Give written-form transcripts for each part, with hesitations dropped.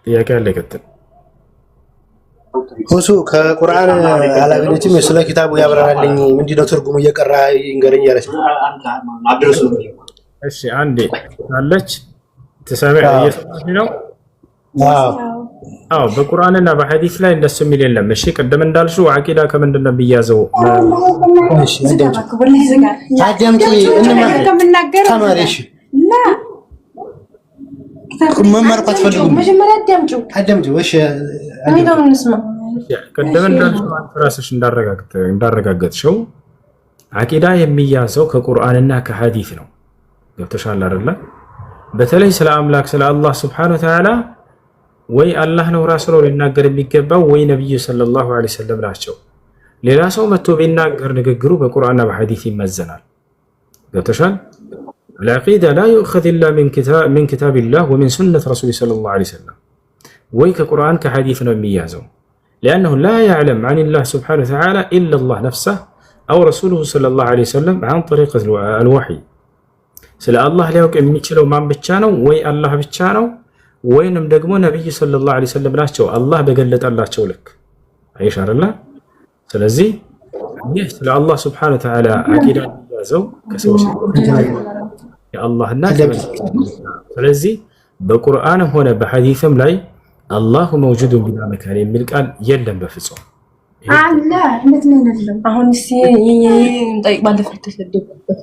ጥያቄ አለ ይቀጥል። ሁሱ ከቁርአን አላገኘችም ስለ ኪታቡ ያብራራልኝ ምንድነው ትርጉሙ እየቀራ ይንገረኝ ያለች ነው። እሺ አንዴ አለች ተሰማይ ነው። አዎ በቁርአንና በሐዲስ ላይ እንደሱ የሚል የለም። እሺ ቅድም እንዳልሽው አቂዳ ከምንድነው የሚያዘው? እሺ አዳምጪ ተማሪሽ መማር አትፈልጉም? መጀመሪያ አዳምጪው። እሺ ቅድም እንዳልሽው ራስሽ እንዳረጋገጥሽው አቂዳ የሚያዘው ከቁርአንና ከሐዲስ ነው። ገብተሻል አይደለ? በተለይ ስለ አምላክ ስለ አላህ Subhanahu Wa Ta'ala ወይ አላህ ነው ራሱ ነው ሊናገር የሚገባው ወይ ነብዩ ሰለላሁ ዐለይሂ ወሰለም ናቸው። ሌላ ሰው መጥቶ ቢናገር ንግግሩ በቁርአንና በሐዲስ ይመዘናል። ገብተሻል? العقيدة لا يؤخذ إلا من كتاب الله ومن سنة رسول صلى الله عليه وسلم ወይ ከቁርአን ከሐዲስ ነው የሚያዘው لأنه لا يعلم عن الله سبحانه وتعالى إلا الله نفسه أو رسوله صلى الله عليه وسلم عن طريق الوحي ስለ አላህ ሊያውቅ የሚችለው ማን ብቻ ነው? ወይ አላህ ብቻ ነው ወይንም ደግሞ ነብዩ ሰለላሁ ዐለይሂ ወሰለም ናቸው አላህ በገለጠላቸው ልክ አይሽ አይደለ? ስለዚህ ይህ ስለ አላህ Subhanahu Wa Ta'ala አቂዳ ያዘው ከሰዎች የአላህና ስለዚህ በቁርአንም ሆነ በሐዲስም ላይ አላሁ መውጁዱን ቢላ መካን የሚል ቃል የለም በፍጹም አለ። እንዴት ነው ያለው? አሁን እሺ እንጠይቅ ባለፈው ተሰደደበት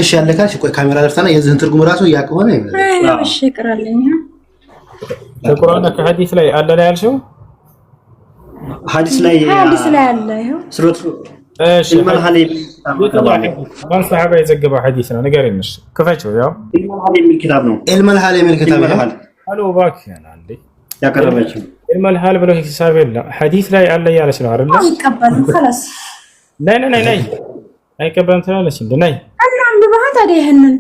እሺ ያለካሽ ቆይ ካሜራ ለፍታና የዚህን ትርጉም ራሱ ያቀሆነ ይላል። እሺ ይቀራልኝ በቁርአን ከሐዲስ ላይ አለ ላይ ያልሽው ሐዲስ ላይ አለ ይሄው ሱረቱ እሺ ማን ሰሃባ የዘገበው ሐዲስ ነው ንገረኝ። እሺ ከፈቸው ያው ኪታብ ነው ኢልመልሃል የሚል ኪታብ ነው አሎ ባክያን አንዴ ያቀረበችው ኢልመልሃል ብለው ሂሳብ የለም ሐዲስ ላይ አለ ያለች ነው አይደል? አይቀበልም خلاص ነይ አይቀበልም ትላለች እንዴ? ነይ እናም በባህት ታዲያ ይሄንን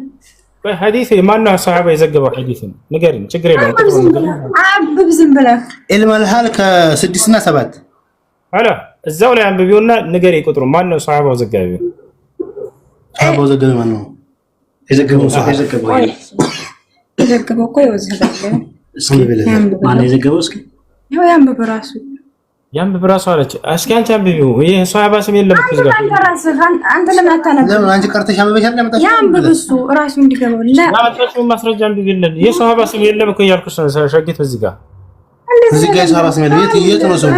ወይ ሐዲስ ማነው ሰሃባ የዘገበው ሐዲስ ነው ንገረኝ። ችግር የለም አብብ ዝም ብለህ ኢልመልሃል ከ6 እና 7 አላ እዛው ላይ አንብቢውና ንገሪ ቁጥሩ ማነው ሰሃባው ዘጋቢው? ሰሃባው ዘጋቢ ማነው? የዘገበው ሰሃባ የዘገበው እኮ ይወዝጋል። እስኪ ብለህ ማን የዘገበው? እስኪ ያው ያንብብ ራሱ አለች። እስኪ አንቺ አንብቢው። ይሄ ሰሃባ ስም የለም እኮ ዘጋቢ አንተ ለምን አታነብም? ለምን አንቺ ቀርተሽ አንብበሻል? ለምን ያንብብ እሱ ራሱ እንዲገባው ለማጥፋቱ ማስረጃ አንብቢልን። የሰሃባ ስም የለም እኮ እያልኩሽ ነው። ሸጊት እዚህ ጋር ሰሃባ ስም የለም። የት ነው ሰው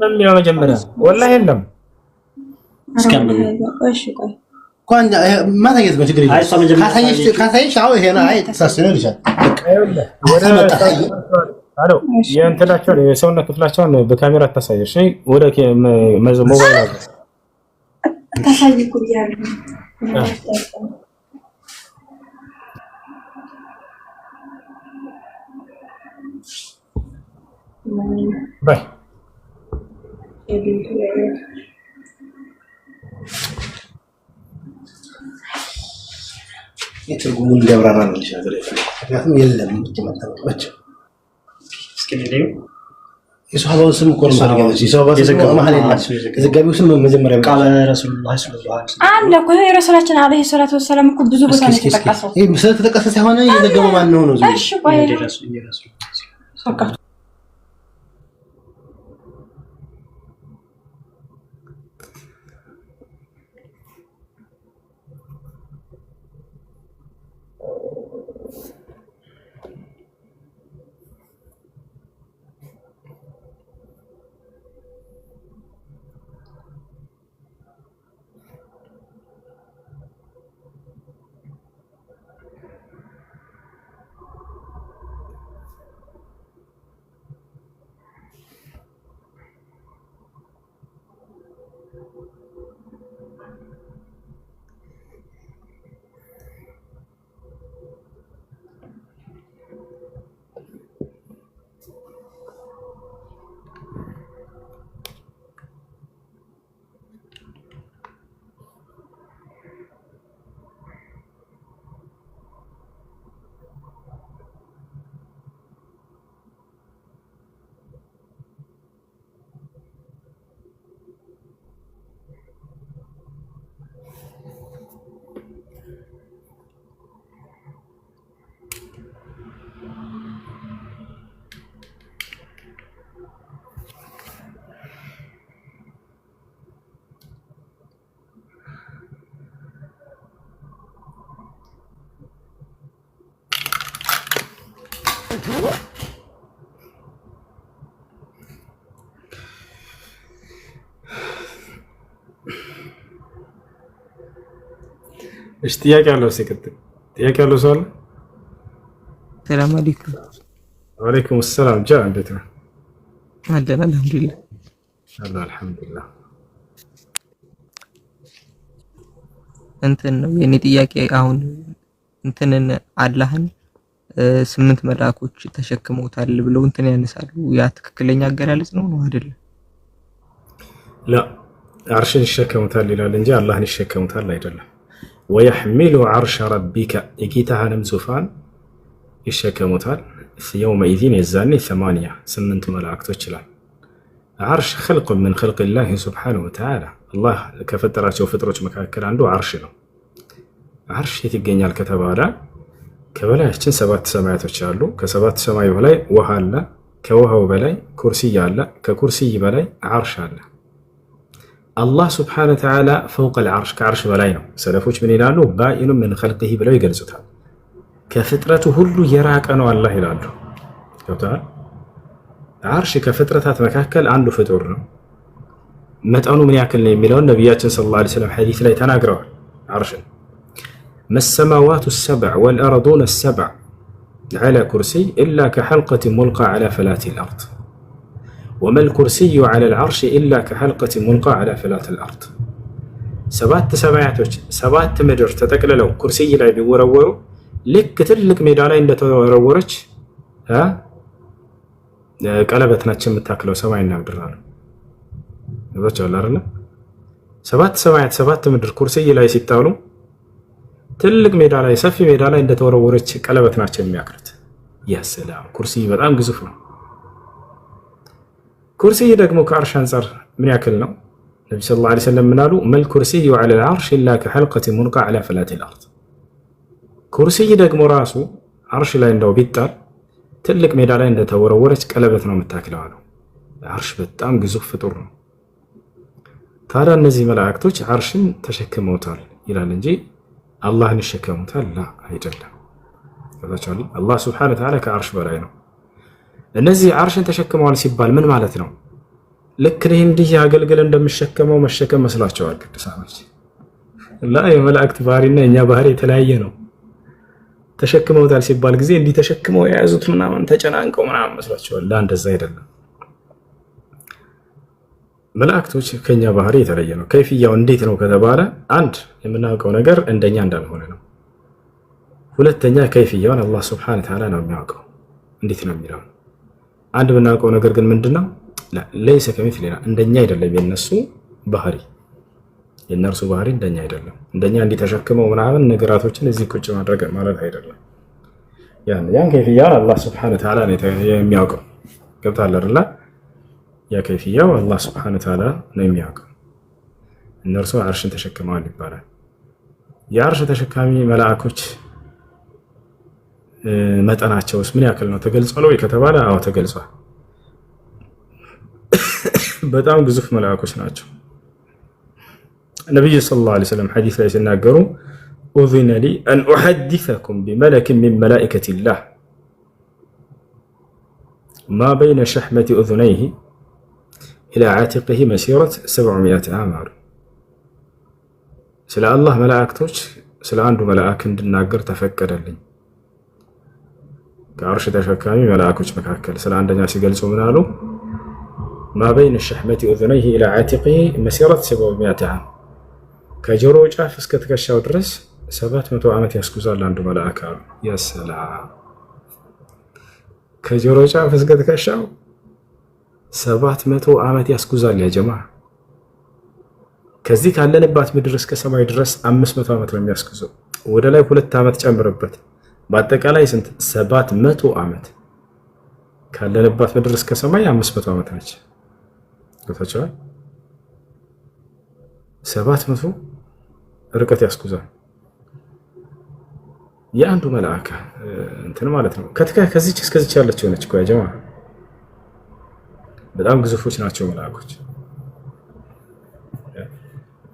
ለምን መጀመሪያ ወላሂ የለም። እስኪ አንብቢ። እሺ ቆይ ኳንጃ ማታየት ነው ችግር የለም። ካሳየሽ አዎ ይሄ ነው። አይ ተሳስነው ይሻል አሎ የእንትናቸውን የሰውነት ክፍላቸውን በካሜራ ታሳየሽ። ወደ ሞባይል አለ ታሳይኩ ይያሉ ባይ የትርጉሙን እንዲያብራራልሽ ነገር ምክንያቱም የለም እንድትመጣጣች እስኪ የሷሃባው ስም እኮ ነው ያለች የሷሃባው ስም መሐል የዘጋቢው ስም መጀመሪያ ቃለ ረሱላህ ሰለላሁ ዐለይሂ ወሰለም አለ እኮ የረሱላችን አለይሂ ሰላቱ ወሰለም እኮ ብዙ ቦታ ነው የተጠቀሰው። ይሄ ስለተጠቀሰ ሳይሆን የዘገበው ማን ነው ነው? እሺ ቆይ እሺ ጥያቄ አለው ሲቀጥል ጥያቄ አለው ሰው አለ? ሰላም አለይኩም። ወአለይኩም ሰላም። ጃ እንዴት ነህ? አለን አልሐምዱሊላህ። አልሐምዱሊላህ። እንትን ነው የኔ ጥያቄ አሁን እንትንን አላህን 8 መልአኮች ተሸክመውታል ብለው እንትን ያነሳሉ። ያ ትክክለኛ አገላለጽ ነው አይደለም? ላ አርሽን ይሸከሙታል ይላል እንጂ አላህን ይሸከሙታል አይደለም። ወየሕሚሉ ዓርሸ ረቢከ የጌታህንም ዙፋን ይሸከሙታል። የውመኢዚን የዛኔ 8 መላእክቶች ይላል። ዓርሽ ኸልቅ ምን ኸልቅላህ ሱብሓነሁ ወተዓላ አላህ ከፈጠራቸው ፍጥሮች መካከል አንዱ ዓርሽ ነው። ዓርሽ የት ይገኛል ከተባለ ከበላያችን 7 ሰማያቶች አሉ። ከ7 ሰማይ በላይ ውሃ አለ። ከውሃው በላይ ኩርሲይ አለ። ከኩርሲይ በላይ ዓርሽ አለ። አላህ ሱብሓነሁ ወተዓላ ፈውቀል ዓርሽ ከዓርሽ በላይ ነው። ሰለፎች ምን ይላሉ? ባኢኑ ምን ኸልቅህ ብለው ይገልጹታል። ከፍጥረቱ ሁሉ የራቀ ነው አላህ ይላሉ። ገብቶሃል? ዓርሽ ከፍጥረታት መካከል አንዱ ፍጡር ነው። መጠኑ ምን ያክል ነው የሚለውን ነቢያችን ሰለላሁ ዐለይሂ ወሰለም ሐዲስ ላይ ተናግረዋል። ዓርሽን መሰማዋቱ ሰብዕ ወልአርዱነ ሰብዕ ዐላ ኩርሲይ ኢላ ከሐልቀት ሙልቃ ዐላ ፈላቲል አርድ ወመል ኩርሲዩ ዐለል ዓርሽ ኢላ ከሐልቀት ሙልቃ ዐላ ፈላቲል አርድ። 7 ሰማያቶች 7 ምድር ተጠቅልለው ኩርሲይ ላይ ቢወረወሩ ልክ ትልቅ ሜዳ ላይ እንደተወረወረች ቀለበት ናቸው የምታክለው ሰማይና ምድር አሉ። ይወጣል አይደል? 7 ሰማያት 7 ምድር ኩርሲይ ላይ ሲጣሉ ትልቅ ሜዳ ላይ ሰፊ ሜዳ ላይ እንደተወረወረች ቀለበት ናቸው የሚያክሉት። ያ ሰላም! ኩርሲይ በጣም ግዙፍ ነው። ኩርሲይ ደግሞ ከዓርሽ አንፃር ምን ያክል ነው? ነብዩ ሰለላሁ ዐለይሂ ወሰለም ምን አሉ? መል ኩርሲዩ ዐለል ዓርሽ ኢላ ከሐልቀት ሙልቃ ዐላ ፈላቲል አርድ። ኩርሲይ ደግሞ ራሱ ዓርሽ ላይ እንደው ቢጣል ትልቅ ሜዳ ላይ እንደተወረወረች ቀለበት ነው የምታክለው አሉ። ዓርሽ በጣም ግዙፍ ፍጡር ነው። ታዲያ እነዚህ መላእክቶች ዓርሽን ተሸክመውታል ይላል እንጂ አላህን ይሸከሙታል ላ አይደለም። አላህ ሱብሓነሁ ወተዓላ ከዓርሽ በላይ ነው። እነዚህ ዓርሽን ተሸክመዋል ሲባል ምን ማለት ነው? ልክ እንዲህ አገልግል እንደሚሸከመው መሸከም መስሏቸዋል ቅዱሳኖች። ላ የመላእክት ባህሪና የኛ ባህሪ የተለያየ ነው። ተሸክመውታል ሲባል ጊዜ እንዲህ ተሸክመው የያዙት ምናምን ተጨናንቀው ምናምን መስሏቸዋል። ላ እንደዛ አይደለም። መላእክቶች ከኛ ባህሪ የተለየ ነው። ከይፍያው እንዴት ነው ከተባለ አንድ የምናውቀው ነገር እንደኛ እንዳልሆነ ነው። ሁለተኛ ከይፍያውን አላህ ሱብሓነሁ ወተዓላ ነው የሚያውቀው እንዴት ነው የሚለው። አንድ የምናውቀው ነገር ግን ምንድነው? ለይሰ ከሚስሊና እንደኛ አይደለም። የነሱ ባህሪ የነርሱ ባህሪ እንደኛ አይደለም። እንደኛ እንዲተሸክመው ምናምን ነገራቶችን እዚህ ቁጭ ማድረግ ማለት አይደለም። ያን ከይፍያውን አላህ ሱብሓነሁ ወተዓላ ነው የሚያውቀው። ገብቶሃል አይደል? ያ ከይፍያው አላህ ሱብሓነሁ ወተዓላ ነው የሚያውቀው። እነርሱ ዓርሽን ተሸክመዋል ይባላል። የዓርሽ ተሸካሚ መላእኮች መጠናቸውስ ምን ያክል ነው ተገልጿል ወይ ከተባለ አዎ ተገልጿል። በጣም ግዙፍ መላእኮች ናቸው። ነብዩ ሰለላሁ ዐለይሂ ወሰለም ሐዲስ ላይ ሲናገሩ ኡዚነ ሊ አን ኡሐዲሰኩም ቢመለክን ሚን መላኢከቲላህ ማ በይነ ሸሕመቲ ኡዙነይሂ ኢላ ዓቲቂሂ መሲረት 700 ዓም አሉ። ስለ አላህ መላእክቶች ስለ አንዱ መልአክ እንድናገር ተፈቀደልኝ። ከዓርሽ ተሸካሚ መላእኮች መካከል ስለ አንደኛ ሲገልጹ ምን አሉ? ማ በይነ ሸሕመቲ ኡዙነይሂ ኢላ ዓቲቂሂ መሲረት 700 ዓም ከጆሮ ጫፍ እስከ ትከሻው ድረስ 700 ዓመት ያስጉዛል አንዱ መልአክ አሉ። ያ ሰላም! ከጆሮ ጫፍ እስከ ትከሻው 700 ዓመት ያስጉዛል። ያ ጀማ ከዚህ ካለንባት ምድር እስከ ሰማይ ድረስ 500 ዓመት ነው የሚያስጉዘው። ወደ ላይ 2 ዓመት ጨምርበት። በአጠቃላይ ስንት? 700 ዓመት ካለንባት ምድር እስከ ሰማይ 500 ዓመት ነች። ገብታችኋል? 700 ርቀት ያስጉዛል የአንዱ መልአክ እንትን ማለት ነው። ከዚች እስከዚች ያለችው ነች እኮ ያ ጀማ በጣም ግዙፎች ናቸው መላእኮች።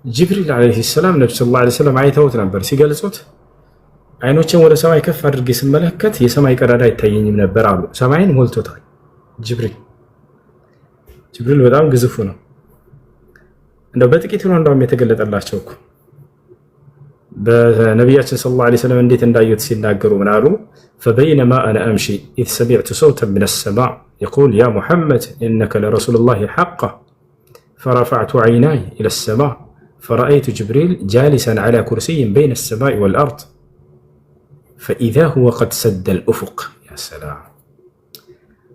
ጅብሪል አለይሂ ሰላም ነብዩ ሰለላሁ ዐለይሂ ወሰለም አይተውት ነበር። ሲገልጹት አይኖችን ወደ ሰማይ ከፍ አድርጌ ስመለከት የሰማይ ቀዳዳ አይታየኝም ነበር አሉ። ሰማይን ሞልቶታል ጅብሪል በጣም ግዙፉ ነው። እንደው በጥቂቱ ነው እንደውም የተገለጠላቸው እኮ በነቢያችን ሰለላሁ ዐለይሂ ወሰለም እንዴት እንዳዩት ሲናገሩ ምን አሉ? فبينما انا امشي اذ سمعت صوتا من السماء يقول يا محمد انك لرسول الله حقا فرفعت عيناي الى السماء فرأيت جبريل جالسا على كرسي بين السماء والارض فإذا هو قد سد الأفق يا سلام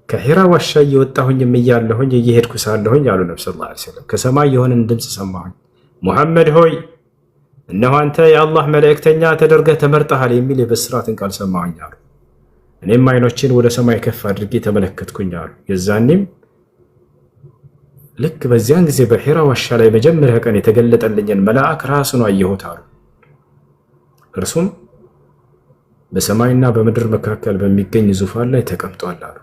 ከሂራ ዋሻ እየወጣሁኝ እያለሁኝ እየሄድኩ ሳለሁኝ አሉ ነብዩ ሰለላሁ ዐለይሂ ወሰለም ከሰማይ የሆነን ድምፅ ሰማሁኝ። ሙሐመድ ሆይ እነሆ አንተ የአላህ መልእክተኛ ተደርገህ ተመርጠሃል የሚል የብስራትን ቃል ሰማሁኝ አሉ። እኔም አይኖችን ወደ ሰማይ ከፍ አድርጌ ተመለከትኩኝ አሉ። የዛኔም ልክ በዚያን ጊዜ በሂራ ዋሻ ላይ መጀመሪያ ቀን የተገለጠልኝን መልአክ ራሱን አየሁት አሉ። እርሱም በሰማይና በምድር መካከል በሚገኝ ዙፋን ላይ ተቀምጧል አሉ።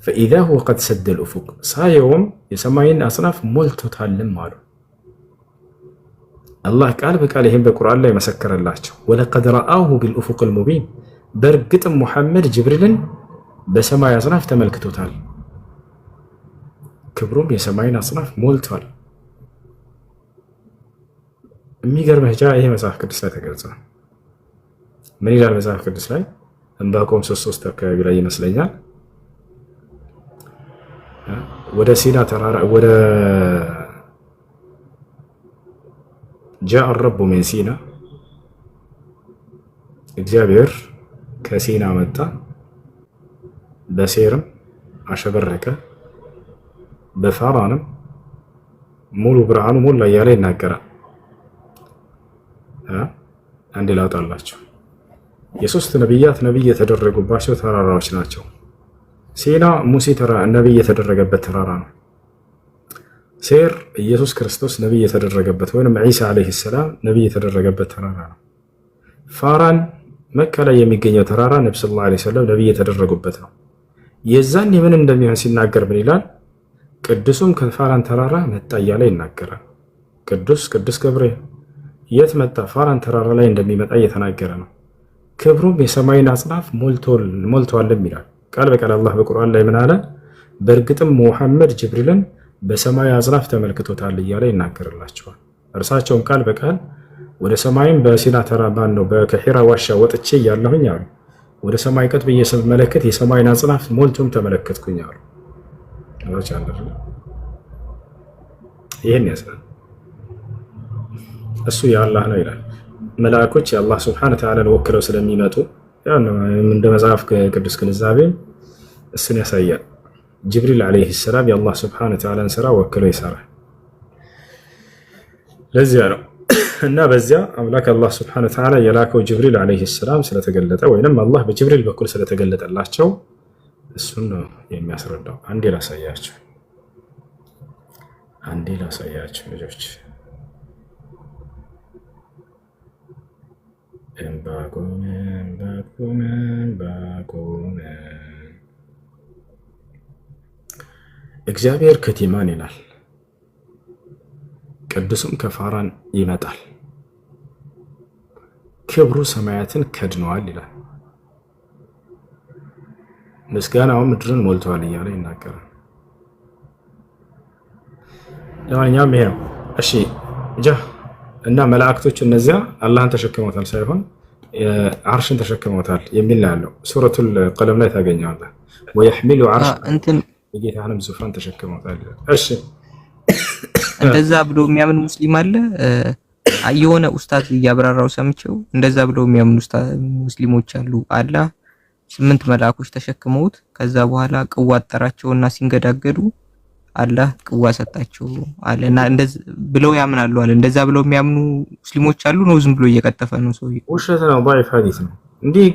فإذا هو قد سد الأفق ሳየውም የሰማይን አጽናፍ ሞልቶታልም አሉ። አላህ ቃል በቃል ይሄን በቁርአን ላይ መሰከረላቸው። ወለቀድ ረአሁ بالأفق المبين በእርግጥም ሙሐመድ ጅብሪልን በሰማይ አጽናፍ ተመልክቶታል። ክብሩም የሰማይን አጽናፍ ሞልቷል። የሚገርምህ ይሄ መጽሐፍ ቅዱስ ላይ ተገልጿል። ምን ይላል መጽሐፍ ቅዱስ ላይ? ዕንባቆም 3:3 አካባቢ ላይ ይመስለኛል ወደ ሲና ተራራ ወደ جاء الرب من سينا እግዚአብሔር ከሲና መጣ በሴርም አሸበረቀ በፋራንም ሙሉ ብርሃኑ ሙሉ ያለ ይናገራል። አንድ ላውጣላችሁ የሶስት ነብያት ነብይ የተደረጉባቸው ተራራዎች ናቸው። ሲና ሙሴ ነብይ የተደረገበት ተራራ ነው። ሴር ኢየሱስ ክርስቶስ ነብይ የተደረገበት ወይንም ዒሳ አለይሂ ሰላም ነብይ የተደረገበት ተራራ ነው። ፋራን መካ ላይ የሚገኘው ተራራ ነብዩ ሰለላሁ ዐለይሂ ወሰለም ነብይ የተደረጉበት ነው። የዛን ምን እንደሚሆን ሲናገር ምን ይላል? ቅዱሱም ከፋራን ተራራ መጣ እያለ ይናገራል። ቅዱስ ገብርኤል የት መጣ? ፋራን ተራራ ላይ እንደሚመጣ እየተናገረ ነው። ክብሩም የሰማይን አጽናፍ ሞልቷልም ይላል። ቃል በቃል አላህ በቁርአን ላይ ምን አለ? በእርግጥም ሙሐመድ ጅብሪልን በሰማይ አጽናፍ ተመልክቶታል እያለ ይናገርላቸዋል። እርሳቸውም ቃል በቃል ወደ ሰማይም በሲና ተራራ ነው በከሂራ ዋሻ ወጥቼ እያለሁኝ አሉ ወደ ሰማይ ቀጥ ብዬ ስመለከት የሰማይን አጽናፍ ሞልቶም ተመለከትኩኝ አሉ። ይህን ያስላል እሱ የአላህ ነው ይላል። መላእኮች የአላህ ሱብሓነሁ ወተዓላን ወክለው ስለሚመጡ እንደ መጽሐፍ ቅዱስ ግንዛቤ እሱን ያሳያል። ጅብሪል ዓለይሂ ሰላም የአላህ ሱብሓነሁ ወተዓላን ስራ ወክለው ይሰራል። ለዚያ ነው እና በዚያ አምላክ አላህ ሱብሓነሁ ወተዓላ የላከው ጅብሪል ዓለይሂ ሰላም ስለተገለጠ ወይንም አላህ በጅብሪል በኩል ስለተገለጠላቸው እሱን ነው የሚያስረዳው። አንዴ ላሳያችሁ ልጆች ዕንባቆም እግዚአብሔር ከቲማን ይላል፣ ቅዱስም ከፋራን ይመጣል፣ ክብሩ ሰማያትን ከድነዋል ይላል፣ ምስጋናው ምድርን ሞልተዋል እያለ ይናገራል። ለማንኛውም ይሄ ነው። እሺ እና መላእክቶች እነዚያ አላህን ተሸክመውታል ሳይሆን አርሽን ተሸክመውታል የሚል ነው ያለው። ሱረቱል ቀለም ላይ ታገኘዋለህ። ወይሕሚሉ አርሽ የጌታህንም ዙፋን ተሸክመውታል። እሺ እንደዛ ብሎ የሚያምን ሙስሊም አለ። የሆነ ኡስታዝ እያብራራው ሰምቼው እንደዛ ብሎ የሚያምኑ ሙስሊሞች አሉ። አላህ 8 መላእኮች ተሸክመውት ከዛ በኋላ ቅዋ አጠራቸውና ሲንገዳገዱ አላህ ቅዋ ሰጣቸው አለና እንደዛ ብለው ያምናሉ አለ። እንደዛ ብለው የሚያምኑ ሙስሊሞች አሉ። ነው ዝም ብሎ እየቀጠፈ ነው ሰው። ውሸት ነው፣ ضعيف ሐዲስ ነው። እንዲህ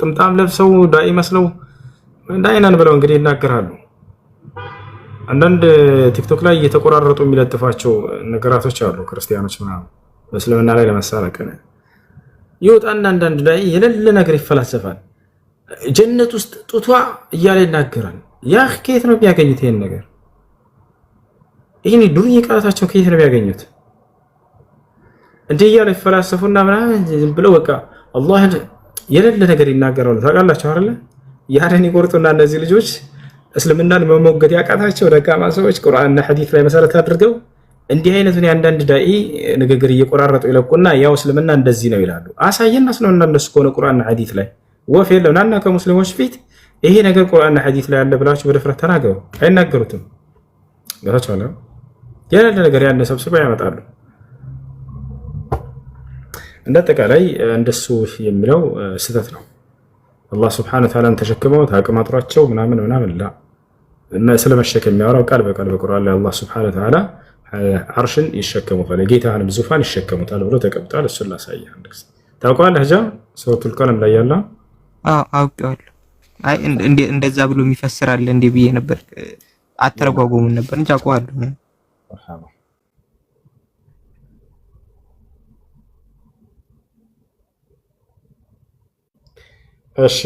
ጥምጣም ለብሰው ዳኢ መስለው ዳኢናን ብለው እንግዲህ ይናገራሉ። አንዳንድ ቲክቶክ ላይ እየተቆራረጡ የሚለጥፋቸው ነገራቶች አሉ። ክርስቲያኖች ምናምን በእስልምና ላይ ለመሳለቅ ይወጣና አንዳንድ ዳኢ የሌለ ነገር ይፈላሰፋል። ጀነት ውስጥ ጡቷ እያለ ይናገራል። ያ ከየት ነው የሚያገኙት ይሄን ነገር? ይሄን ዱርዬ ቃላታቸው ከየት ነው የሚያገኙት? እንዲህ እያለ ይፈላሰፉና ምናምን ዝም ብለው በቃ አላህ የሌለ ነገር ይናገራሉ። ታውቃላችሁ አይደለ? ያንን ይቆርጡና እነዚህ ልጆች እስልምናን መሞገት ያቃታቸው ደካማ ሰዎች ቁርአንና ሐዲስ ላይ መሰረት አድርገው እንዲህ አይነቱን የአንዳንድ ዳኢ ንግግር እየቆራረጡ ይለቁና ያው እስልምና እንደዚህ ነው ይላሉ። አሳየና እስልምና እንደሱ ከሆነ ቁርአንና ሐዲስ ላይ ወፍ የለም ናና ከሙስሊሞች ፊት ይሄ ነገር ቁርአንና ሐዲስ ላይ ያለ ብላችሁ በድፍረት ተናገሩ። አይናገሩትም። ገታችኋል። የሌለ ነገር ያን ሰብስበው ያመጣሉ። እንደጠቃላይ እንደሱ የሚለው ስህተት ነው። አላህ ሱብሓነሁ ወተዓላን ተሸክመው ታቅማጥሯቸው ምናምን ላ ስለመሸከም የሚያወራው ቃል በቃል በቁርአን ላይ አላህ ሱብሓነሁ ወተዓላ አርሽን ይሸከሙታል፣ የጌታህንም ዙፋን ይሸከሙታል ብሎ ተቀምጧል። እሱን ላሳየህ አንድ ጊዜ ታውቀዋለህ። ጃ ሱረቱል ቀለም ላይ ያለው አውቀዋለሁ። አይ እንደዛ ብሎ የሚፈስራል እንዴ ብዬ ነበር፣ አተረጓጎሙን ነበር እንጂ አውቀዋለሁ። መርሐባ እሺ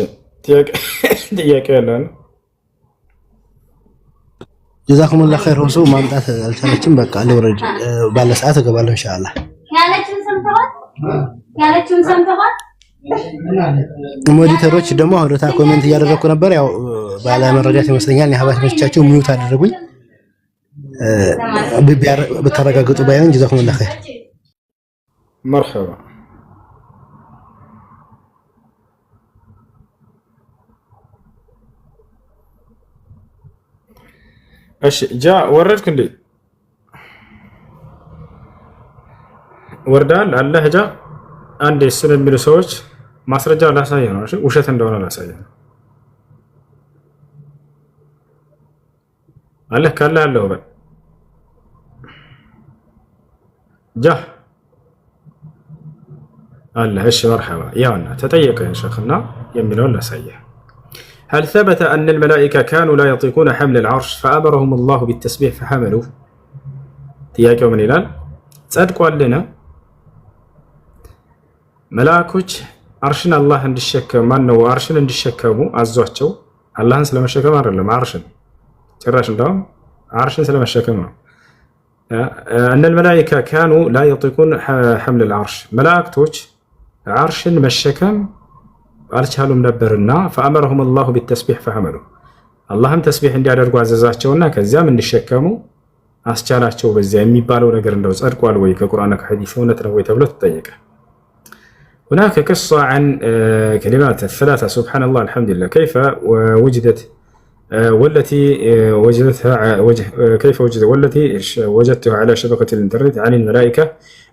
ጥያቄ ያለን ጀዛኩሙላህ ኸይር። ሆሶ ማምጣት አልቻለችም። በቃ ልወረድ ባለ ሰዓት እገባለሁ ኢንሻአላህ። ያለችውን ሰምተዋል። ሞዲተሮች ደግሞ ወደታ ኮሜንት እያደረኩ ነበር። ያው ባለ መረጃት ይመስለኛል የሀባቶቻቸው ሚውት አደረጉኝ። ብታረጋግጡ ባይሆን ጀዛኩሙላህ ኸይር። መርሐባ እሺ ጃ ወረድክ እንዴ? ወርዳል አለ ጃ አንዴ እሱን የሚሉ ሰዎች ማስረጃ ላሳየህ ነው። እሺ ውሸት እንደሆነ ላሳየህ ነው። አለ ካለ ያለው በል ጃ አለ። እሺ መርሐባ ያውና ተጠየቀ ሸኽና የሚለውን ላሳየህ هل ثبت أن الملائكة كانوا لا يطيقون حمل العرش فأمرهم الله بالتسبيح فحملوه تياكو من إلال تصدقوا لنا ملاكوች አርሽን አላህ እንዲሸከም ማነው አርሽን እንዲሸከሙ አዟቸው አላህን ስለመሸከም አይደለም አርሽን ጭራሽ እንደውም አርሽን ስለመሸከም ነው أن الملائكة كانوا لا يطيقون حمل العرش መላእክቶች አርሽን መሸከም አልቻሉም ነበርና فأمرهم الله بالتسبيح فحملوا አላህም ተስቢህ እንዲያደርጉ አዘዛቸውና ከዚያም እንዲሸከሙ አስቻላቸው። በዚያ የሚባለው ነገር እንደው ጸድቋል ወይ ከቁርአንና ከሐዲስ እውነት ነው ወይ ተብሎ ተጠየቀ። هناك قصة عن كلمات الثلاثة سبحان الله الحمد لله كيف وجدت والتي وجدتها كيف وجدت والتي وجدتها على شبكة الإنترنت عن الملائكة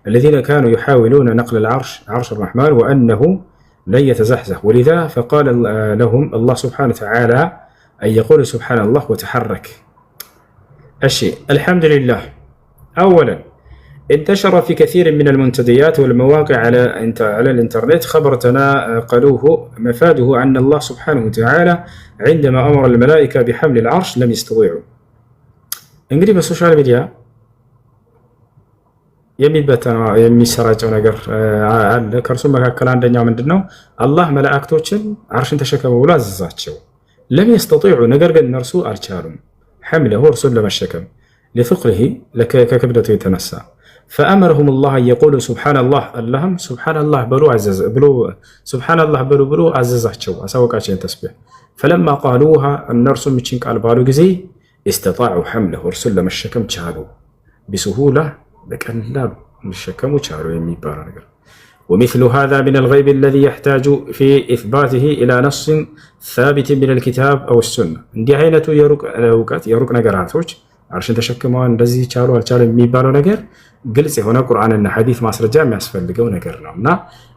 الذين كانوا يحاولون نقل عرش الرحمن وأنه لن يتزحزح ولذا فقال لهم الله سبحانه وتعالى أن يقول سبحان الله وتحرك الشيء. الحمد لله أولا انتشر في كثير من المنتديات والمواقع على الإنترنت خبر تناقلوه مفاده أن الله سبحانه وتعالى عندما أمر الملائكة بحمل العرش لم يستطيعوا. እንግዲህ በሶሻል ሚዲያ የሚሰራጨው ነገር አለ። ከእርሱ መካከል አንደኛው ምንድነው አላህ መላእክቶችን አርሽን ተሸከሙ ብሎ አዘዛቸው። ለም يستطيعوا ነገር ግን እነርሱ አልቻሉም حمله እርሱን ለመሸከም لثقله ከክብደቱ የተነሳ فأمرهم الله أن يقولوا سبحان الله اللهم سبحان الله سبحان الله بلو عززاቸው አሳወቃቸው ተስቢህ فلما قالوها النرس ምችን ቃል ባሉ ጊዜ استطاعوا حمله እርሱን ለመሸከም ቻሉ بسهولة በቀላሉ ሊሸከሙ ቻሉ የሚባለው ነገር ومثل هذا من الغيب الذي يحتاج في إثباته إلى نص ثابت من الكتاب أو السنة እንዲህ አይነቱ የሩቅ ነገራቶች አርሽን ተሸክመዋል እንደዚህ ቻሉ አልቻሉ የሚባለው ነገር ግልጽ የሆነ ቁርአንና ሐዲስ ማስረጃ የሚያስፈልገው ነገር ነውና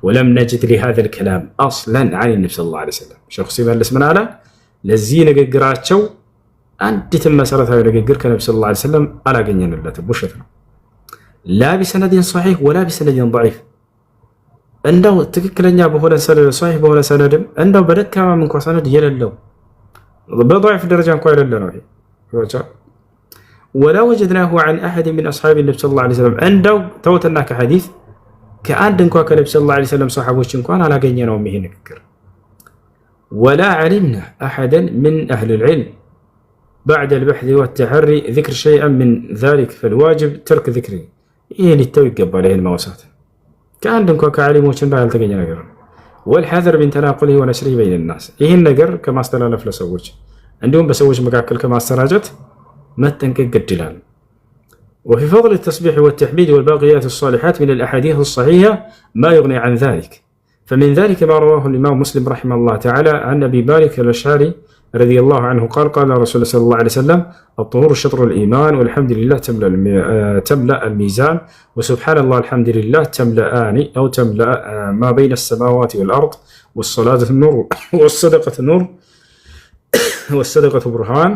ولم نجد لهذا الكلام اصلا عن النبي صلى الله عليه وسلم ሸኹ ሲመልስ ምን አለ ለዚህ ንግግራቸው አንዲትም መሰረታዊ ንግግር ከነብዩ ሰለላሁ ዐለይሂ ወሰለም አላገኘንለትም ውሸት ነው لا بسند صحيح ولا بسند ضعيف እንደው ትክክለኛ በሆነ ሰነድ صحيح በሆነ ሰነድም እንደው በደካማም እንኳን ሰነድ የሌለው በضعيف ደረጃ እንኳን የሌለ ነው ይሄ ولا وجدناه عن أحد من أصحاب النبي صلى الله عليه وسلم እንደው ተውትና ከሐዲስ ከአንድ እንኳን ከነብዩ ሰለላሁ ዐለይሂ ወሰለም ሷሐቦች እንኳን አላገኘነውም ይሄ ንግግር ولا علمنا أحدا من أهل العلم بعد البحث والتحري ذكر شيئا من ذلك فالواجب ترك ذكره ይሄ ሊተው ይገባል ይሄን ማውሳት ከአንድ እንኳን ከዓሊሞች እንዳልተገኘ ነገር ወልሐዘር ሚን ተናቁሊሂ ወነሽሪሂ በይነ ናስ ይህን ነገር ከማስተላለፍ ለሰዎች እንዲሁም በሰዎች መካከል ከማሰራጨት መጠንቀቅ ግድ ይላል። وفي فضل التسبيح والتحميد والباقيات الصالحات من الأحاديث الصحيحة ما يغني عن ذلك فمن ذلك ما رواه الإمام مسلم رحمه الله تعالى عن أبي مالك الأشعري رضي الله عنه قال قال رسول الله صلى الله عليه وسلم الطهور شطر الإيمان والحمد لله تملأ الميزان وسبحان الله الحمد لله تملأان أو تملأ ما بين السماوات والأرض والصلاة النور والصدقة النور والصدقة برهان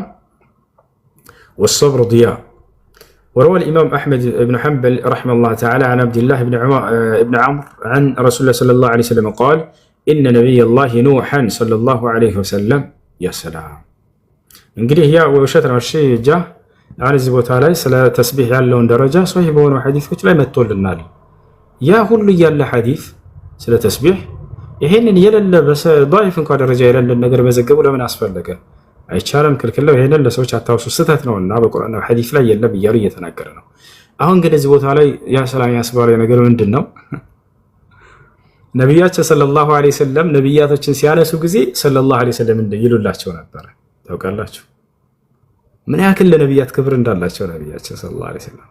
والصبر ضياء. وروى الإمام أحمد بن حنبل رحمه الله تعالى عن عبد الله بن عمرو عن رسول الله صلى الله عليه وسلم قال إن نبي الله نوحا صلى الله عليه وسلم يا سلام እንግዲህ ያ ውሸት ነው። እሺ አሁን እዚህ ቦታ ላይ ስለ ተስቢህ ያለውን ደረጃ ሶሂህ በሆኑ ሐዲሶች ላይ መጥቶልናል። ያ ሁሉ ያለ ሐዲስ ስለ ተስቢህ ይሄንን የሌለ በضعيف እንኳን ደረጃ የሌለ ነገር መዘገቡ ለምን አስፈለገ? አይቻልም፣ ክልክል ነው። ይሄንን ለሰዎች አታውሱ ስህተት ነውና በቁርአንና ሐዲስ ላይ የለም እያሉ እየተናገረ ነው። አሁን ግን እዚህ ቦታ ላይ ያ ሰላም ያስባለው ነገር ምንድነው? ነብያችን ሰለላሁ ዐለይሂ ወሰለም ነብያቶችን ሲያነሱ ጊዜ ሰለላሁ ዐለይሂ ወሰለም ይሉላቸው ነበር። ታውቃላችሁ ምን ያክል ለነብያት ክብር እንዳላቸው ነብያችን ሰለላሁ ዐለይሂ ወሰለም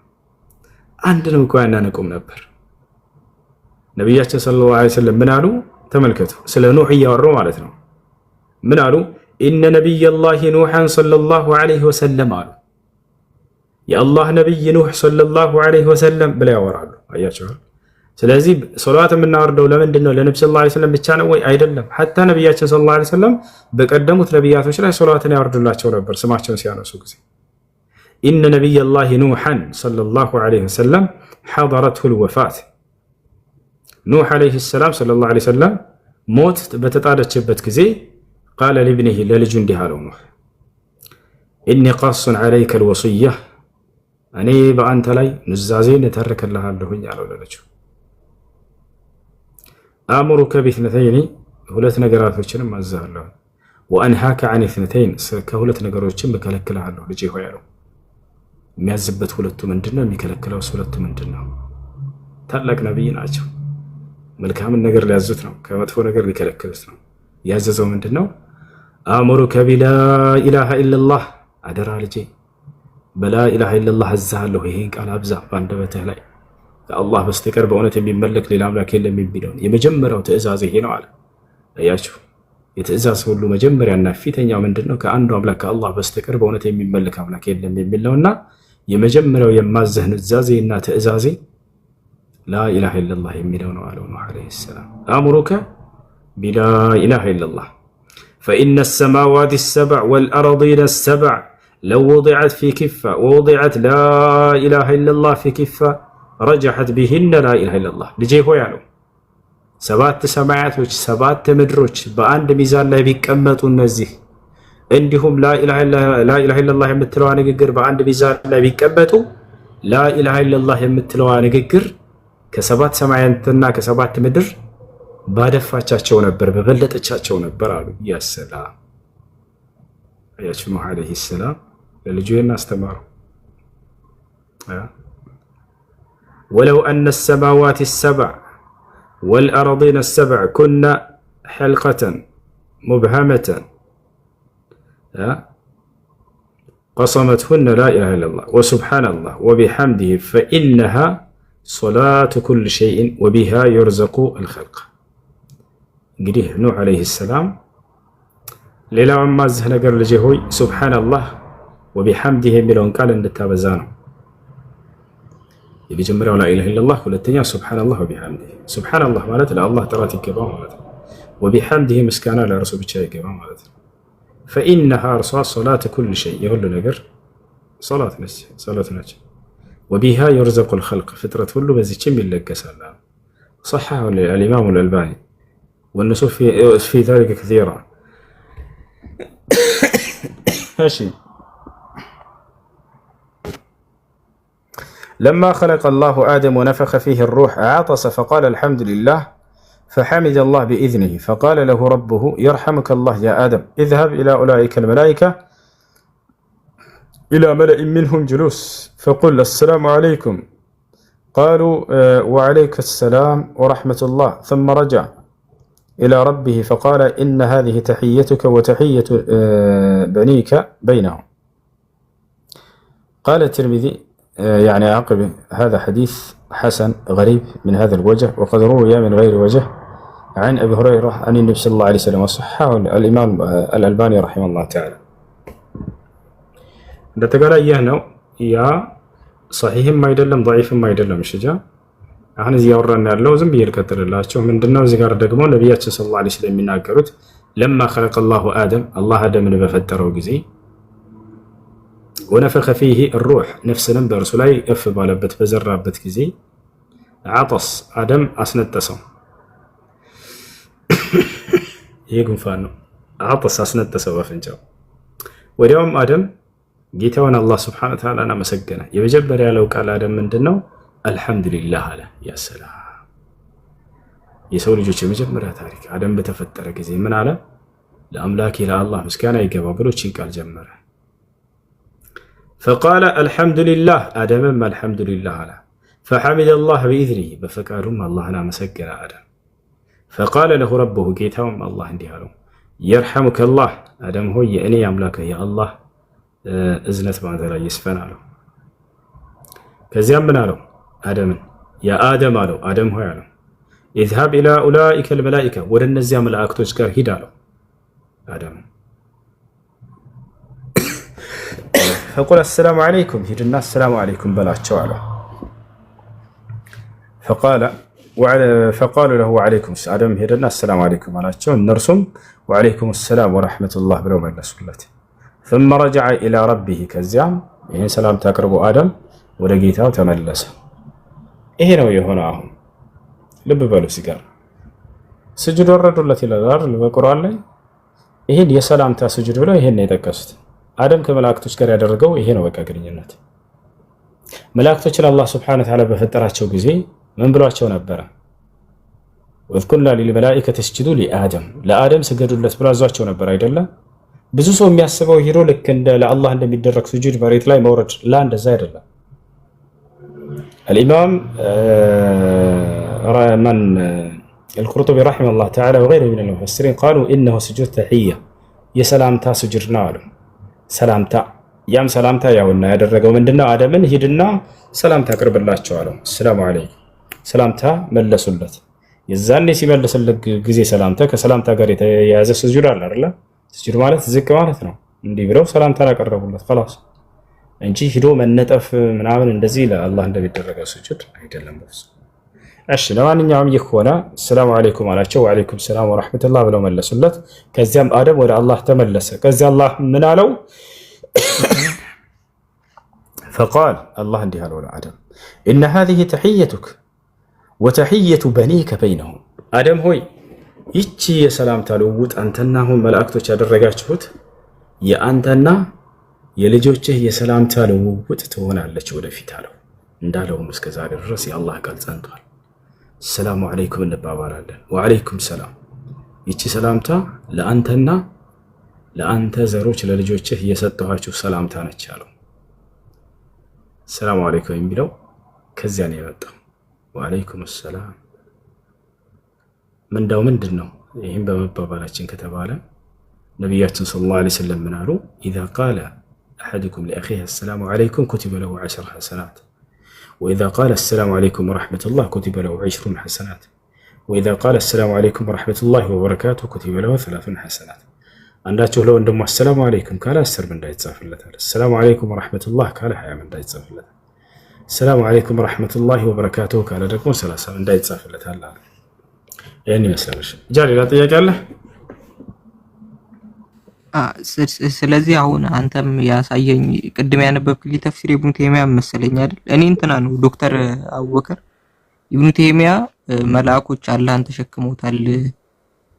አንድንም እንኳን ያናነቁም ነበር። ነብያችን ሰለላሁ ዐለይሂ ወሰለም ምን አሉ? ተመልከቱ። ስለ ኑህ እያወሩ ማለት ነው። ምን አሉ? ኢነ ነቢየላሂ ኑሐን ሰለላሁ ዐለይሂ ወሰለም አሉ። የአላህ ነቢይ ኑህ ሰለላሁ ዐለይሂ ወሰለም ብለው ያወራሉ። አያችሁ። ስለዚህ ሶላት የምናወርደው ለምንድን ነው? ለነብዩ ሰለላሁ ዐለይሂ ወሰለም ብቻ ነው ወይ? አይደለም። ሐታ ነቢያችን ሰለላሁ ዐለይሂ ወሰለም በቀደሙት ነቢያቶች ላይ ሶላትን ያወርዱላቸው ነበር ስማቸውን ሲያነሱ ጊዜ። ኢነ ነቢየላሂ ኑሐን ሰለላሁ ዐለይሂ ወሰለም ሐደረትሁል ወፋት ኑህ ዐለይሂ ሰላም ሰለላሁ ዐለይሂ ወሰለም ሞት በተጣደችበት ጊዜ ቃለ ሊብኒሂ ለልጁ እንዲህ አለው ኑህ ኢኒ ቃሱን ዐለይከ አልወሲያ እኔ በአንተ ላይ ኑዛዜን እተርክልሃለሁኝ አለው ለልጁ። አእሙሩከ ቢስነተይኒ ሁለት ነገራቶችንም አዝሃለሁ፣ ወአንሃከ ዐን ኢስነተይን ከሁለት ነገሮችም እከለክልሃለሁ ልጄ ሆይ አለው። የሚያዝበት ሁለቱ ምንድነው? የሚከለክለው ሁለቱ ምንድነው? ታላቅ ነብይ ናቸው። መልካምን ነገር ሊያዙት ነው፣ ከመጥፎ ነገር ሊከለክሉት ነው። ያዘዘው ምንድነው? አእሙሩከ ቢላ ኢላሃ ኢለላህ አደራ ልጄ በላ ኢላሃ ኢለላህ አዝሃለሁ። ይሄን ቃል አብዛ በአንደበትህ ላይ ከአላህ በስተቀር በእውነት የሚመለክ ሌላ አምላክ የለም የሚለውን የመጀመሪያው ትእዛዝ ይሄ ነው አለ። አያችሁ፣ የትእዛዝ ሁሉ መጀመሪያና ፊተኛው ምንድነው? ከአንዱ አምላክ ከአላህ በስተቀር በእውነት የሚመለክ አምላክ የለም የሚለውና የመጀመሪያው የማዘህ ኑዛዜና ትእዛዜ ላ ኢላሃ ኢለላህ የሚለው ነው አለው ኑህ ዐለይሂ ሰላም። አእሙሩከ ቢላ ኢላሃ ኢለላህ ፈኢነ ሰማዋት ሰብዕ ወልአርዲነ ሰብዕ ለው ወዲዐት ፊ ኪፋ ወወዲዐት ላ ኢላሃ ኢለላህ ፊ ኪፋ ረጀሐት ቢሂነ ላ ኢላሃ ኢለላህ። ልጄ ሆይ አለው ሰባት ሰማያቶች ሰባት ምድሮች በአንድ ሚዛን ላይ ቢቀመጡ እነዚህ እንዲሁም ላ ኢላሃ ኢለላህ የምትለዋ ንግግር በአንድ ሚዛን ላይ ቢቀመጡ ላ ኢላሃ ኢለላህ የምትለዋ ንግግር ከሰባት ሰማያትና ከሰባት ምድር ባደፋቻቸው ነበር በበለጠቻቸው ነበር አሉ። ያ ሰላም አያችሁ ኑህ ዐለይሂ ሰላም ለልጁ አስተማሩ። ወለው አነ ሰማዋት ሰብዕ ወልአርዲነ ሰብዕ ኩነ ሐልቀተን ሙብሀመተን ቀሰመትሁነ ላ ኢላሃ ኢለላህ ወሱብሓነላህ ወቢሐምዲሂ ፈኢነሃ ሶላቱ ኩል ሸይእን ወቢሃ ዩርዘቁ አልኸልቅ። እንግዲህ ኑህ ዐለይሂ ሰላም ሌላው ማዝህ ነገር ልጄ ሆይ ሱብሓነላህ ወቢሐምዲሂ የሚለውን ቃል እንድታበዛ ነው። የመጀመሪያው ላ ኢላሃ ኢለላህ፣ ሁለተኛ ሱብሓነላህ ወቢሐምዲሂ። ሱብሓነላህ ማለት ለአላህ ጥራት ይገባ ማለት ነው። ወቢሐምዲሂ ምስጋና ለእርሱ ብቻ ይገባ ማለት ነው። ፈኢነሃ እርሷ ሶላቱ ኩል ሸይ የሁሉ ነገር ሶላት ነች። ወቢሃ የርዘቁ ልኸልቅ ፍጥረት ሁሉ በዚችም ይለገሳል። صححه الإمام الألباني والنصوص في ذلك كثيرة. ماشي. لما خلق الله آدم ونفخ فيه الروح عطس فقال الحمد لله فحمد الله بإذنه فقال له ربه يرحمك الله يا آدم اذهب إلى أولئك الملائكة إلى ملأ منهم جلوس فقل السلام عليكم قالوا وعليك السلام ورحمة الله ثم رجع إلى ربه فقال إن هذه تحيتك وتحية بنيك بينهم. قال الترمذي يعني عقب هذا حديث حسن غريب من هذا الوجه، وقد روي من غير وجه عن أبي هريرة عن النبي صلى الله عليه وسلم، وصححه الإمام الألباني رحمه الله تعالى. እንደተጋራ ይህ ነው ያ صحيحም አይደለም ضعيفም አይደለም። እሺ አሁን እዚህ ያወራን ያለው ዝም ብዬ ልቀጥልላችሁ ምንድነው እዚህ ጋር ደግሞ ነብያችን ሰለላሁ ዐለይሂ ወሰለም የሚናገሩት لما خلق الله آدم الله አደምን በፈጠረው ጊዜ ونفخ فيه الروح نفسንም በእርሱ ላይ እፍ ባለበት በዘራበት ጊዜ عطس አደም አስነጠሰው። ይሄ ጉንፋን ነው። عطس አስነጠሰው በፍንጫው። ወዲያውም አደም ጌታውን አላህ Subhanahu Wa Ta'ala አመሰገነ። የመጀመሪያ ያለው ቃል አደም ምንድነው? አልሐምዱሊላህ አለ። ያ ሰላም የሰው ልጆች የመጀመሪያ ታሪክ አደም በተፈጠረ ጊዜ ምን አለ? ለአምላኬ ለአላህ ምስጋና ይገባ ብሎ ይህን ቃል ጀመረ። فقال الحمد لله آدم الحمد لله على فحمد الله بإذنه بفكارهم الله لا مسجر آدم. فقال له ربه جيتهم الله انديهالهم يرحمك الله آدم هو يأني أملاك يا الله إذنت بعد لا يسفنا له كزيان بنا آدم يا آدم له آدم هو له اذهب إلى أولئك الملائكة ورن الزيام ملائكة تذكر هداله آدم فقل السلام عليكم هيد الناس السلام عليكم بلا تشواله. فقالوا له وعليكم آدم هيد الناس السلام عليكم على تشون نرسم وعليكم السلام ورحمة الله بلو من سلته. ثم رجع إلى ربه كزيام إيه سلام تقربوا آدم ورقيته وتملس. إيه نوي هنا هم لب بالو سيجار سجد ورد التي لدار القرآن لي إيه يا سلام تسجد ولا إيه نيتكست آدم ከመላእክቶች ጋር ያደረገው ይሄ ነው። በቃ ግንኙነት መላእክቶችን አላህ Subhanahu Wa Ta'ala በፈጠራቸው ጊዜ ምን ብሏቸው ነበረ? وذكرنا للملائكة اسجدوا لآدم ለአደም ስገዱለት ብሎ አዟቸው ነበር አይደለ? ብዙ ሰው የሚያስበው ሄዶ ልክ እንደ ለአላህ እንደሚደረግ ስጁድ መሬት ላይ መውረድ ላ እንደዛ አይደለም። الإمام القرطبي رحمه الله تعالى وغيره من المفسرين قالوا إنه سجود تحية የሰላምታ ስጁድ ነው አሉ። ሰላምታ ያም ሰላምታ ያውና ያደረገው ምንድነው? አደምን ሂድና ሰላምታ አቅርብላቸው አለው። ሰላም አለይኩም ሰላምታ መለሱለት። የዛኔ ሲመለስለት ጊዜ ሰላምታ ከሰላምታ ጋር የተያያዘ ስጁድ አለ አይደል? ስጁድ ማለት ዝቅ ማለት ነው። እንዲህ ብለው ሰላምታ አቀረቡለት خلاص እንጂ ሂዶ መነጠፍ ምናምን እንደዚህ ለአላህ እንደሚደረገው ስጁድ አይደለም። እሺ ለማንኛውም ይሆና ሰላም አለይኩም አላቸው። ወአለይኩም ሰላም ወራህመቱላህ ብለው መለሱለት። ከዚያም አደም ወደ አላህ ተመለሰ። ከዚያ አላህ ምን አለው? فقال الله እንዲህ አለው ለአደም إن هذه تحيتك وتحية بنيك بينهم አደም ሆይ ይቺ የሰላምታ ልውውጥ አንተና አሁን መላእክቶች ያደረጋችሁት የአንተና የልጆችህ የሰላምታ ልውውጥ ትሆናለች ወደፊት አለው። እንዳለውም እስከዛሬ ድረስ የአላህ ቃል ጸንቷል። ሰላሙ አለይኩም እንባባላለን። ወአለይኩም ሰላም ይቺ ሰላምታ ለአንተና ለአንተ ዘሮች ለልጆችህ የሰጠኋችሁ ሰላምታ ነች አለው። ሰላሙ አለይኩም የሚለው ከዚያ ነው የመጣው። ወአለይኩም ሰላም ምንዳው ምንድነው? ይሄን በመባባላችን ከተባለ ነብያችን ሰለላሁ ዐለይሂ ወሰለም ምን አሉ? إذا قال أحدكم لأخيه السلام عليكم كتب له 10 حسنات وإذا قال السلام عليكم ورحمة الله كتب له 20 حسنات وإذا قال السلام عليكم ورحمة الله وبركاته كتب له 30 حسنات አንዳችሁ ለወንድሙ السلام عليكم ካለ 10 ምንዳ ይጻፍለታል። السلام عليكم ورحمة الله ካለ 20 ምንዳ ይጻፍለታል። السلام عليكم ورحمة الله وبركاته ካለ ደግሞ 30 ምንዳ ይጻፍለታል አለ። ይሄን ይመስላል። ጃሪ ለጥያቄ አለ? ስለዚህ አሁን አንተም ያሳየኝ ቅድም ያነበብክልኝ ተፍሲር ኢብኑ ተይሚያ መሰለኝ አይደል? እኔ እንትና ነው ዶክተር አቡበከር ኢብኑ ተይሚያ መላእክቶች አላህን ተሸክመውታል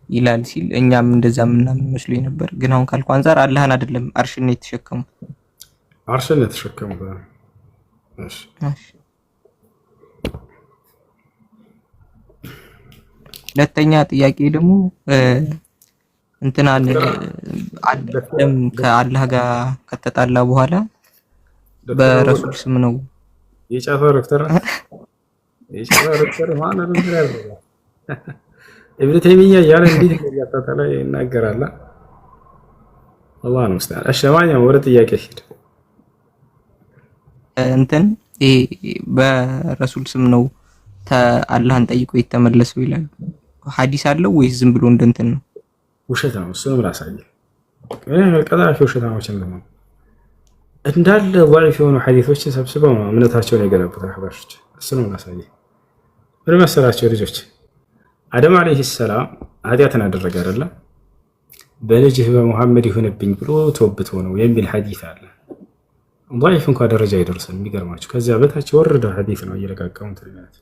ይላል ሲል እኛም እንደዛ ምናምን መስሎኝ ነበር። ግን አሁን ካልኩ አንፃር አላህን አይደለም አርሽን ነው የተሸከሙት። አርሽን ነው የተሸከሙት። እሺ ሁለተኛ ጥያቄ ደግሞ እንትናን አደም ከአላህ ጋር ከተጣላ በኋላ በረሱል ስም ነው የጫፈው ዶክተር ማን ነው? ኢብኑ ተይሚያ እያለ እንዴት እያጣጣለ ይናገራል። አላህ ነው መስተዓን። አሸማኛው ወደ ጥያቄ ሄድ እንትን በረሱል ስም ነው አላህን ጠይቆ የተመለሰው ይላል። ሐዲስ አለው ወይስ ዝም ብሎ እንትን ነው? ውሸት ነው። እሱንም ላሳየ ቀጣፊ ውሸታሞች ነው እንዳለ ضعيف የሆኑ ሐዲሶችን ሰብስበው ነው እምነታቸውን የገነቡት አህባሾች። እሱንም ላሳየ ምን መሰላቸው ልጆች፣ አደም አለይሂ ሰላም ኃጢአትን አደረገ አይደለ? በልጅህ በሙሐመድ ይሁንብኝ ብሎ ተወብቶ ነው የሚል ሐዲስ አለ። ضعيف እንኳን ደረጃ ይደርሳል። የሚገርማችሁ ከዚያ በታች ወረደ ሐዲስ ነው እየለቃቀሙ ትልማት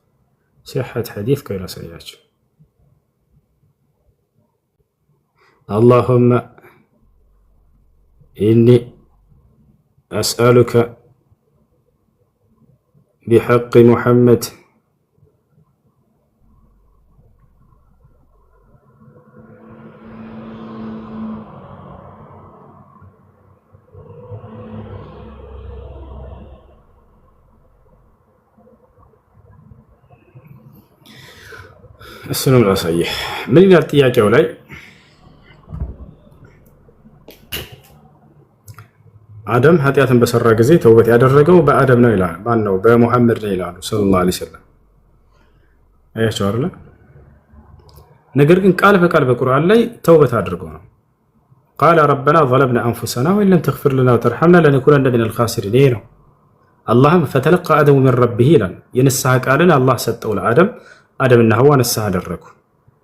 ሲሐት ሐዲስ ከይላ ሳያችሁ اللهم إني أسألك بحق محمد السلام لا صحيح من قال ጥያቄው ላይ አደም ኃጢአትን በሰራ ጊዜ ተውበት ያደረገው በአደም ነው ይላል። ማን ነው? በሙሐመድ ነው ይላሉ ሰለላሁ ዐለይሂ ወሰለም። አያቸው አይደል? ነገር ግን ቃል በቃል በቁርአን ላይ ተውበት አድርገው ነው قال ربنا ظلمنا انفسنا وان لم تغفر لنا وترحمنا لنكونن من الخاسرين ነው። አላህም فتلقى آدم من ربه ይላል። የንስሐ ቃልን አላህ ሰጠው ለአደም። አደምና ሐዋ ንስሐ አደረጉ።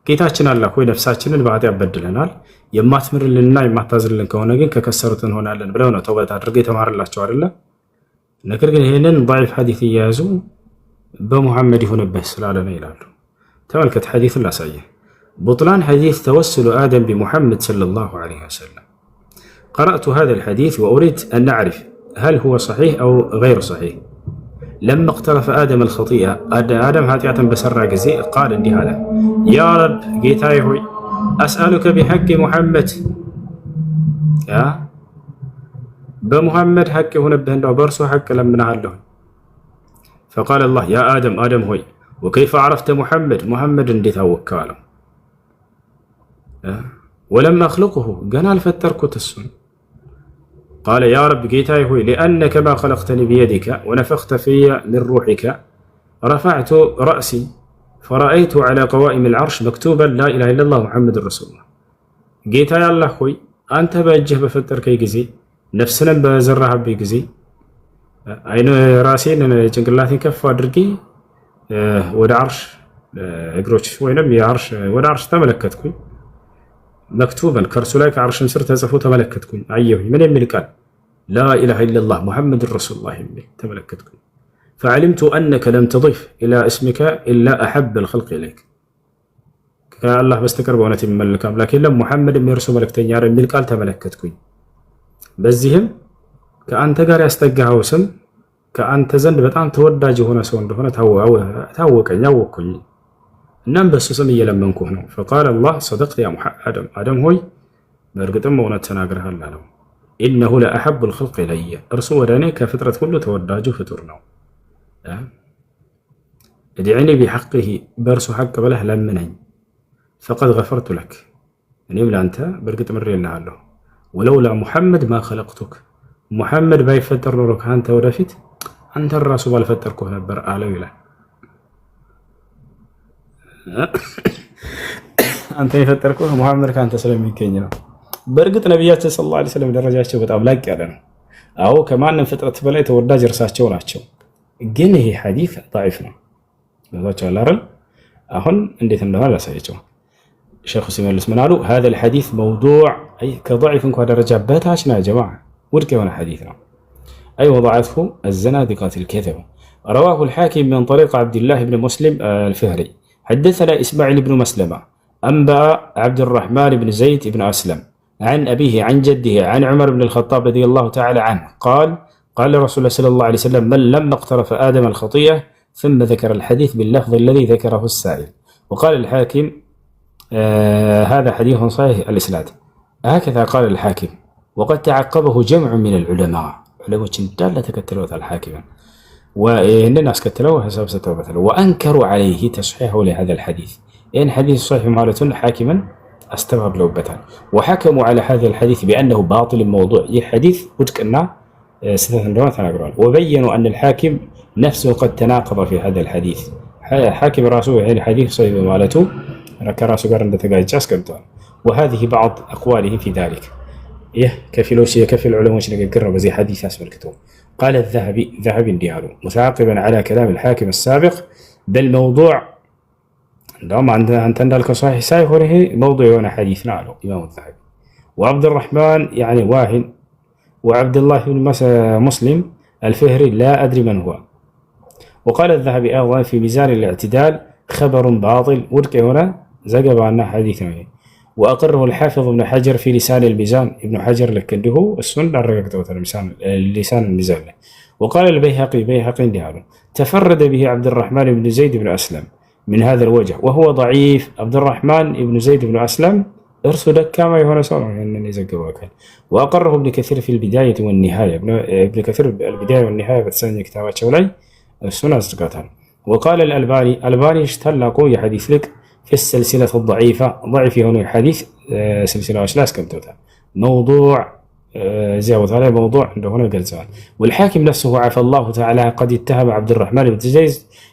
ጌታችን አላህ ሆይ ነፍሳችንን በኃጢአት በድለናል፣ የማትምርልንና የማታዝልን ከሆነ ግን ከከሰሩት እንሆናለን ብለው ነው ተውበት አድርገው የተማረላቸው አይደለ? ነገር ግን ይሄንን ضعيف ሐዲስ እየያዙ በሙሐመድ ይሁንብህ ስላለ ነው ይላሉ። ተመልከት ሐዲሱን ላሳየ بطلان حديث توسل آدم بمحمد صلى الله عليه وسلم. قرأت هذا الحديث وأريد أن نعرف هل هو صحيح أو غير صحيح. لما اقترف آدم الخطيئة آدم هاتية بسرع جزي قال إني هذا يا رب جيتاي هوي أسألك بحق محمد يا بمحمد حق هنا بهن برسو حق لمن علهم. فقال الله يا آدم هوي وكيف عرفت محمد انديت وكاله ولم أخلقه قال فتركت السن. قال يا رب جيتاي هوي لأنك ما خلقتني بيدك ونفخت في من روحك رفعت رأسي فرأيت على قوائم العرش مكتوبا لا إله إلا الله محمد رسول الله. جيتاي الله هوي أنت بأجه بفتر كي جزي نفسنا بزرها بيجزي أين راسين جنقلاتي كف أدركي ودا عرش اقروش وينم يا عرش ودا عرش تملكتكم مكتوبا كرسولاك عرش سر تزفو تملكتكم أيه من يملك لا إله إلا الله محمد رسول الله يملك تملكتكم. فعلمت أنك لم تضيف إلى اسمك إلا أحب الخلق إليك. الله بستكر بونة من ملكام لكن لم محمد من رسول ملك تنيار يملك قال تملكتكم. بزهم كأنت قال يستقع وسم كأنت زند بتعم توداج هنا سون هنا تهوكني يوكني نم بس سمي لما نكون. فقال الله صدقت يا آدم هوي برقدم ونا تناقرها الله إنه لأحب الخلق إلي أرسل وداني كفترة كله توداج فطرنا ادعني بحقه برسو حق بله لمني فقد غفرت لك نملا أنت برقد مري الله ولولا محمد ما خلقتك محمد بايفتر نورك أنت ورفت أنت الرسول بالفتر كهنا برآله إله አንተ የፈጠርከው ሙሐመድ ካንተ ስለሚገኝ ነው። በእርግጥ ነብያችን ሰለላሁ ዐለይሂ ወሰለም ደረጃቸው በጣም ላቅ ያለ ነው። አዎ ከማንም ፍጥረት በላይ ተወዳጅ እርሳቸው ናቸው። ግን ይሄ ሐዲስ ضعيف ነው። ለዛቸው አይደል? አሁን እንዴት እንደሆነ ላሳያቸው። ሼኹ ሲመልስ ምን አሉ? هذا الحديث موضوع اي كضعيف እንኳን ደረጃ በታች ነው ያ ጀማዓ ውድቅ የሆነ ሐዲስ ነው። اي وضعته الزنادقة الكذب. رواه الحاكم من طريق عبد الله بن مسلم الفهري. حدثنا إسماعيل بن مسلمة أنبأ عبد الرحمن بن زيد بن أسلم عن أبيه عن جده عن عمر بن الخطاب رضي الله تعالى عنه قال رسول الله صلى الله عليه وسلم من لما اقترف آدم الخطيئة ثم ذكر الحديث باللفظ الذي ذكره السائل. وقال الحاكم هذا حديث صحيح الإسناد. هكذا قال الحاكم وقد تعقبه جمع من العلماء دالة تكتلوه الحاكم وإن الناس كتلوه حساب ستوبة وأنكروا عليه تصحيحه لهذا الحديث إن حديث صحيح مالتون حاكما استباب لو بتان وحكموا على هذا الحديث بأنه باطل موضوع حديث ودكنا وبينوا أن الحاكم نفسه قد تناقض في هذا الحديث حاكم راسه يعني حديث صحيح مالته كراسه قرن تجاوز كنتون وهذه بعض أقواله في ذلك كفي العلماء نقرر بزي حديث اسم الكتب قال الذهبي ديالو مثاقبا على كلام الحاكم السابق بالموضوع دوما عندنا لك صحيح سايخوره موضوع هنا حديثنا له إمام الذهبي وعبد الرحمن يعني واهن وعبد الله بن مسلم الفهري لا أدري من هو وقال الذهبي أيضا في ميزان الاعتدال خبر باطل ورك هنا زقب عنا حديثنا وأقره الحافظ ابن حجر في لسان الميزان ابن حجر لكنده السنة الرقة لسان الميزان وقال البيهقي ديالو تفرد به عبد الرحمن بن زيد بن أسلم من هذا الوجه وهو ضعيف عبد الرحمن بن زيد بن أسلم ارسلك كما يهون صار يعني زقباك وأقره ابن كثير في البداية والنهاية ابن كثير البداية والنهاية بتسني كتابات شولي السنة زقتها وقال الألباني اشتهر قوي حديث لك في السلسلة الضعيفة ضعيف هنا الحديث سلسلة أشلاس كم توتا موضوع زيادة هذا موضوع عنده هنا قال والحاكم نفسه عفى الله تعالى قد اتهم عبد الرحمن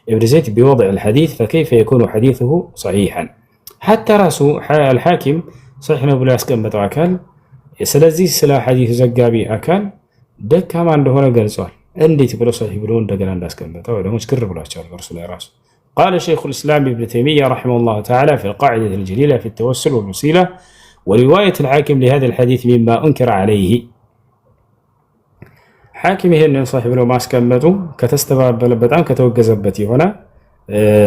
بن زيد بوضع الحديث فكيف يكون حديثه صحيحا حتى راسه الحاكم صحيح نقول أسكن بتوكل سلزي سلا حديث زقابي أكل دك كمان عنده هنا قال عندي تقول صحيح بدون دقل عند أسكن بتوكل مش كرر ولا شر رسول راسه قال شيخ الإسلام ابن تيمية رحمه الله تعالى في القاعدة الجليلة في التوسل والوسيلة ورواية الحاكم لهذا الحديث مما أنكر عليه حاكمه أن صاحب له ما سكمته كتستباب بلبتان كتوجزبتي هنا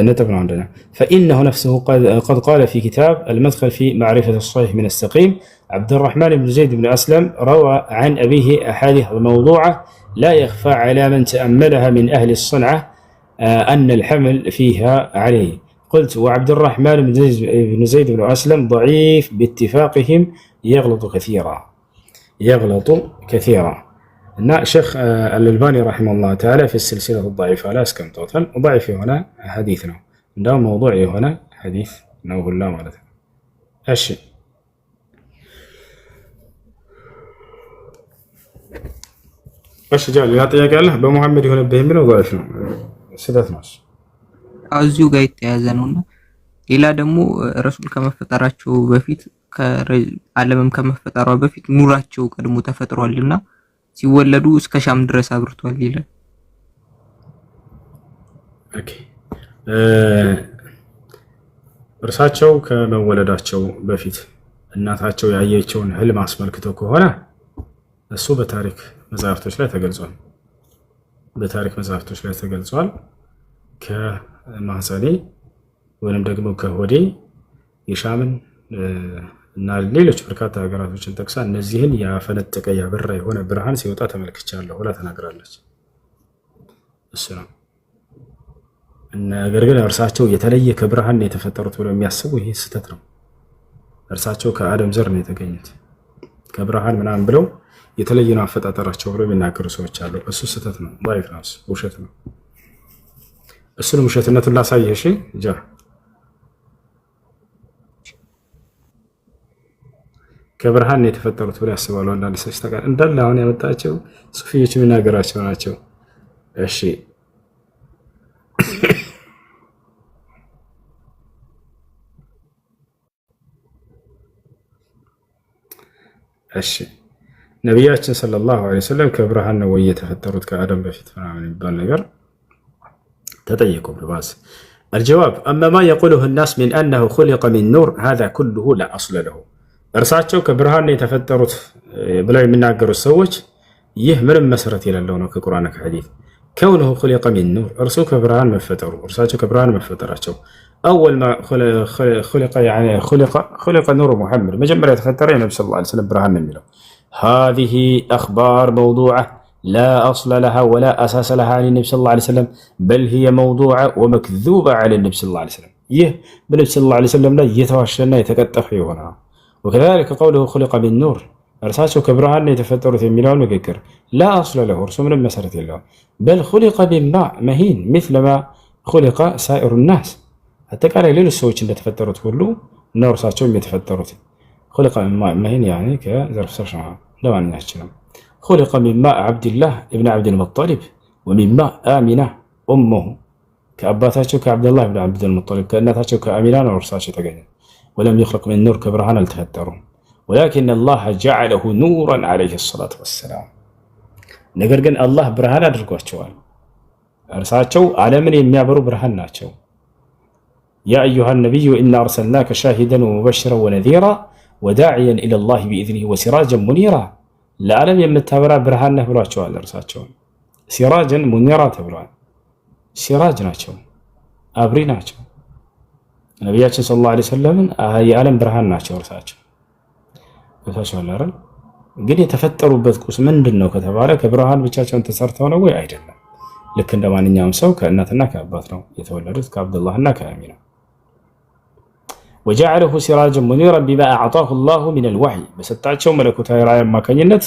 نتبنا عندنا فإنه نفسه قد قال في كتاب المدخل في معرفة الصحيح من السقيم عبد الرحمن بن زيد بن أسلم روى عن أبيه أحاديث موضوعة لا يخفى على من تأملها من أهل الصنعة أن الحمل فيها عليه قلت وعبد الرحمن بن زيد بن أسلم ضعيف باتفاقهم يغلط كثيرا شيخ الألباني رحمه الله تعالى في السلسلة الضعيفة لا اسكن توتل ضعيف هنا حديثنا ده موضوعي هنا حديث نوه الله مالته أشي جال لا ጥያቄ አለ በመሐመድ የሆነብህ የሚለው ضعيف ነው ስህተት ነው እዚሁ ጋር የተያዘ ነውና ሌላ ደግሞ ረሱል ከመፈጠራቸው በፊት ዓለምም ከመፈጠሯ በፊት ኑራቸው ቀድሞ ተፈጥሯልና ሲወለዱ እስከ ሻም ድረስ አብርቷል ይላል። ኦኬ እርሳቸው ከመወለዳቸው በፊት እናታቸው ያየችውን ህልም አስመልክቶ ከሆነ እሱ በታሪክ መጽሐፍቶች ላይ ተገልጿል። ከማህፀኔ ወይንም ደግሞ ከሆዴ የሻምን እና ሌሎች በርካታ ሀገራቶችን ጠቅሳ እነዚህን ያፈነጠቀ ያበራ የሆነ ብርሃን ሲወጣ ተመልክቻለሁ ብላ ተናግራለች። እሱ ነው። ነገር ግን እርሳቸው የተለየ ከብርሃን የተፈጠሩት ብለው የሚያስቡ ይሄ ስህተት ነው። እርሳቸው ከአደም ዘር ነው የተገኙት ከብርሃን ምናምን ብለው የተለየ ነው አፈጣጠራቸው ብለው የሚናገሩ ሰዎች አሉ። እሱ ስህተት ነው። ضعيف ነው። ውሸት ነው። እሱን ውሸትነቱን ላሳየህ። እሺ ጃ ከብርሃን የተፈጠሩት ብለው ያስባሉ አንዳንድ ሰዎች ተቃ እንዳለ አሁን ያመጣቸው ሱፊዮች የሚናገራቸው ናቸው። እሺ ነቢያችን ሰለላሁ ዐለይሂ ወሰለም ከብርሃን ነው ወይ የተፈጠሩት ከአደም በፊት ምናምን የሚባል ነገር ተጠየቁ ብባስ الجواب أما ما يقوله الناس من أنه خلق من نور هذا كله لا أصل له እርሳቸው ከብርሃን ነው የተፈጠሩት ብለው የሚናገሩት ሰዎች ይህ ምንም መሰረት የሌለው ነው ከቁርአን ከሐዲስ كونه خلق من نور እርሱ ከብርሃን መፈጠሩ እርሳቸው ከብርሃን መፈጠራቸው أول ما خلق يعني خلق نور محمد مجمّر يتفتر النبي صلى الله عليه وسلم برهان نميله هذه أخبار موضوعة لا أصل لها ولا أساس لها عن النبي صلى الله عليه وسلم بل هي موضوعة ومكذوبة على النبي صلى الله عليه وسلم بالنبي صلى الله عليه وسلم لا يتواشلنا يتكتف هنا وكذلك قوله خلق من نور أرساسه كبرهان يتفتر في الميلان وككر لا أصل له رسوم من مسارة الله بل خلق بالماء مهين مثل ما خلق سائر الناس አጠቃላይ ሌሎች ሰዎች እንደተፈጠሩት ሁሉ ነው እርሳቸውም የተፈጠሩት። خلق من ماء مهين يعني كظرف شرع لمانኛችንም خلق من ماء عبد الله ابن عبد المطلب ومن ماء آمنة أمه كأباتاቸው كعبد الله ابن عبد المطلب كأناتاቸው كآمنة ነው እርሳቸው ተገኘ ولم يخلق من نور كبرهان አልተፈጠሩም ولكن الله جعله نورا عليه الصلاة والسلام ነገር ግን አላህ ብርሃን አድርጓቸዋል እርሳቸው ዓለምን የሚያበሩ ብርሃን ናቸው يا أيها النبي إنا أرسلناك شاهدا ومبشرا ونذيرا وداعيا إلى الله بإذنه وسراجا منيرا العالم يمتابرا برهانه بلواتشوال እርሳቸው سراجا منيرا ተብሏል ሲራጅ ናቸው አብሪ ናቸው ነብያችን ሰለላሁ ዐለይሂ ወሰለም የዓለም ብርሃን ናቸው እርሳቸው ተሳሽዋል አይደል ግን የተፈጠሩበት ቁስ ምንድነው ከተባለ ከብርሃን ብቻቸውን ተሰርተው ነው ወይ አይደለም ልክ እንደማንኛውም ሰው ከእናትና ከአባት ነው የተወለዱት ከአብዱላህና ከአሚና وجعله سراجا منيرا بما اعطاه الله من الوحي በሰጣቸው መለኮታዊ ራእይ አማካኝነት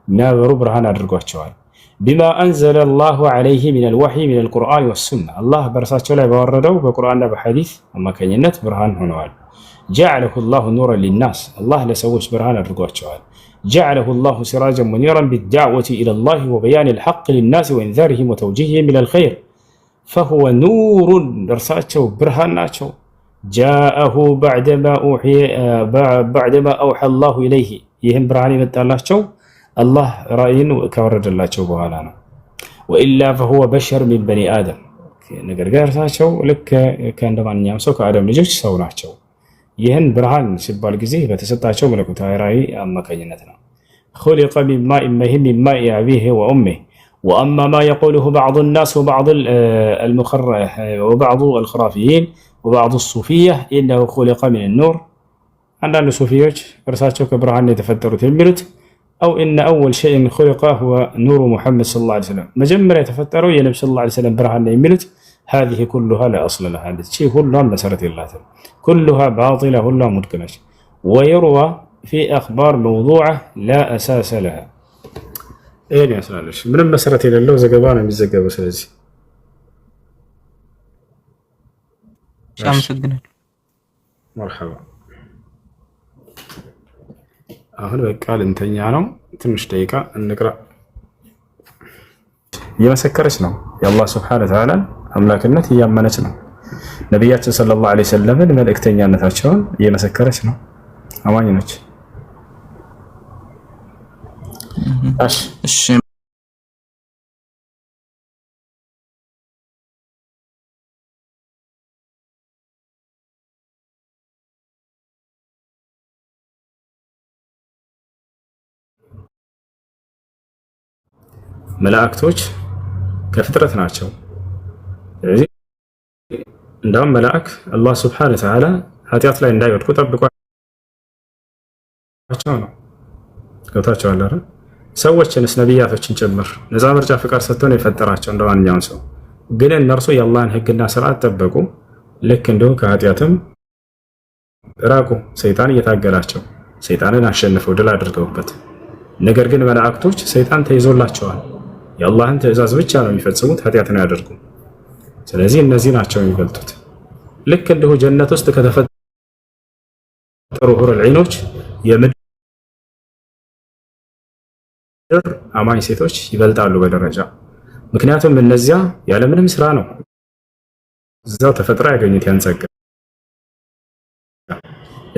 የሚያበሩ ብርሃን አድርጓቸዋል بما انزل الله عليه من الوحي من القرآن والسنة الله በርሳቸው ላይ ባወረደው በቁርአንና በሐዲስ አማካኝነት ብርሃን ሆነዋል جعله الله نورا للناس الله ለሰዎች ብርሃን አድርጓቸዋል جعله الله سراجا منيرا بالدعوة إلى الله وبيان الحق للناس وإنذارهم وتوجيههم إلى الخير فهو نور እርሳቸው ብርሃን ናቸው جاءه بعدما أوحى الله إليه ይህም ብርሃን የመጣላቸው الله رأيين كوردላቸው በኋላ ነው وإلا فهو بشر من بني آدم ነገር ግን እርሳቸው ልክ ከእንደማንኛውም ሰው ከአደም ልጆች ሰው ናቸው ይህን ብርሃን ሲባል ጊዜ በተሰጣቸው መለኮታዊ ራእይ አማካኝነት ነው خلق من ماء مهين من ماء أبيه وأمه وأما ما يقوله بعض الناس وبعض الخرافيين وبعض الصوفية إنه خلق من النور عندنا الصوفية እርሳቸው ከብርሃን የተፈጠሩት የሚሉት أو إن أول شيء خلق هو نور محمد صلى الله عليه وسلم مجمرة يتفتروا يا نبي صلى الله عليه وسلم برهان يملت هذه كلها لا أصل لها هذا الشيء كلها مسألة الله كلها باطلة كلها مدكنة ويروى في أخبار موضوعة لا أساس لها إيه يا سلالش من المسألة إلى الله زجبانا من زجبة سلزي شامس الدنيا مرحبا አሁን በቃ እንተኛ ነው ትንሽ ደቂቃ እንቅራ እየመሰከረች ነው የአላህ Subhanahu Wa Ta'ala አምላክነት እያመነች ነው ነብያችን ሰለላሁ ዐለይሂ ወሰለም መልእክተኛነታቸውን እየመሰከረች ነው አማኝ ነች እሺ መላእክቶች ከፍጥረት ናቸው ስለዚህ እንደውም መላእክ አላህ Subhanahu Wa Ta'ala ኃጢአት ላይ እንዳይወድቁ ጠብቋቸው ነው ገብታቸዋል አይደል ሰዎችንስ ነብያቶችን ጭምር ነፃ ምርጫ ፍቃድ ሰጥቶ ነው የፈጠራቸው እንደማንኛውም ሰው ግን እነርሱ የአላህን ህግና ስርዓት ጠበቁ ልክ እንደው ከኃጢአትም ራቁ ሰይጣን እየታገላቸው ሰይጣንን አሸንፈው ድል አድርገውበት ነገር ግን መላእክቶች ሰይጣን ተይዞላቸዋል የአላህን ትእዛዝ ብቻ ነው የሚፈጽሙት ኃጢአትን አያደርጉም ስለዚህ እነዚህ ናቸው የሚበልጡት ልክ እንደው ጀነት ውስጥ ከተፈጠሩ ሑሩል ዒኖች የምድር አማኝ ሴቶች ይበልጣሉ በደረጃ ምክንያቱም እነዚያ ያለ ምንም ስራ ነው እዛው ተፈጥራ ያገኙት ያንጸጋ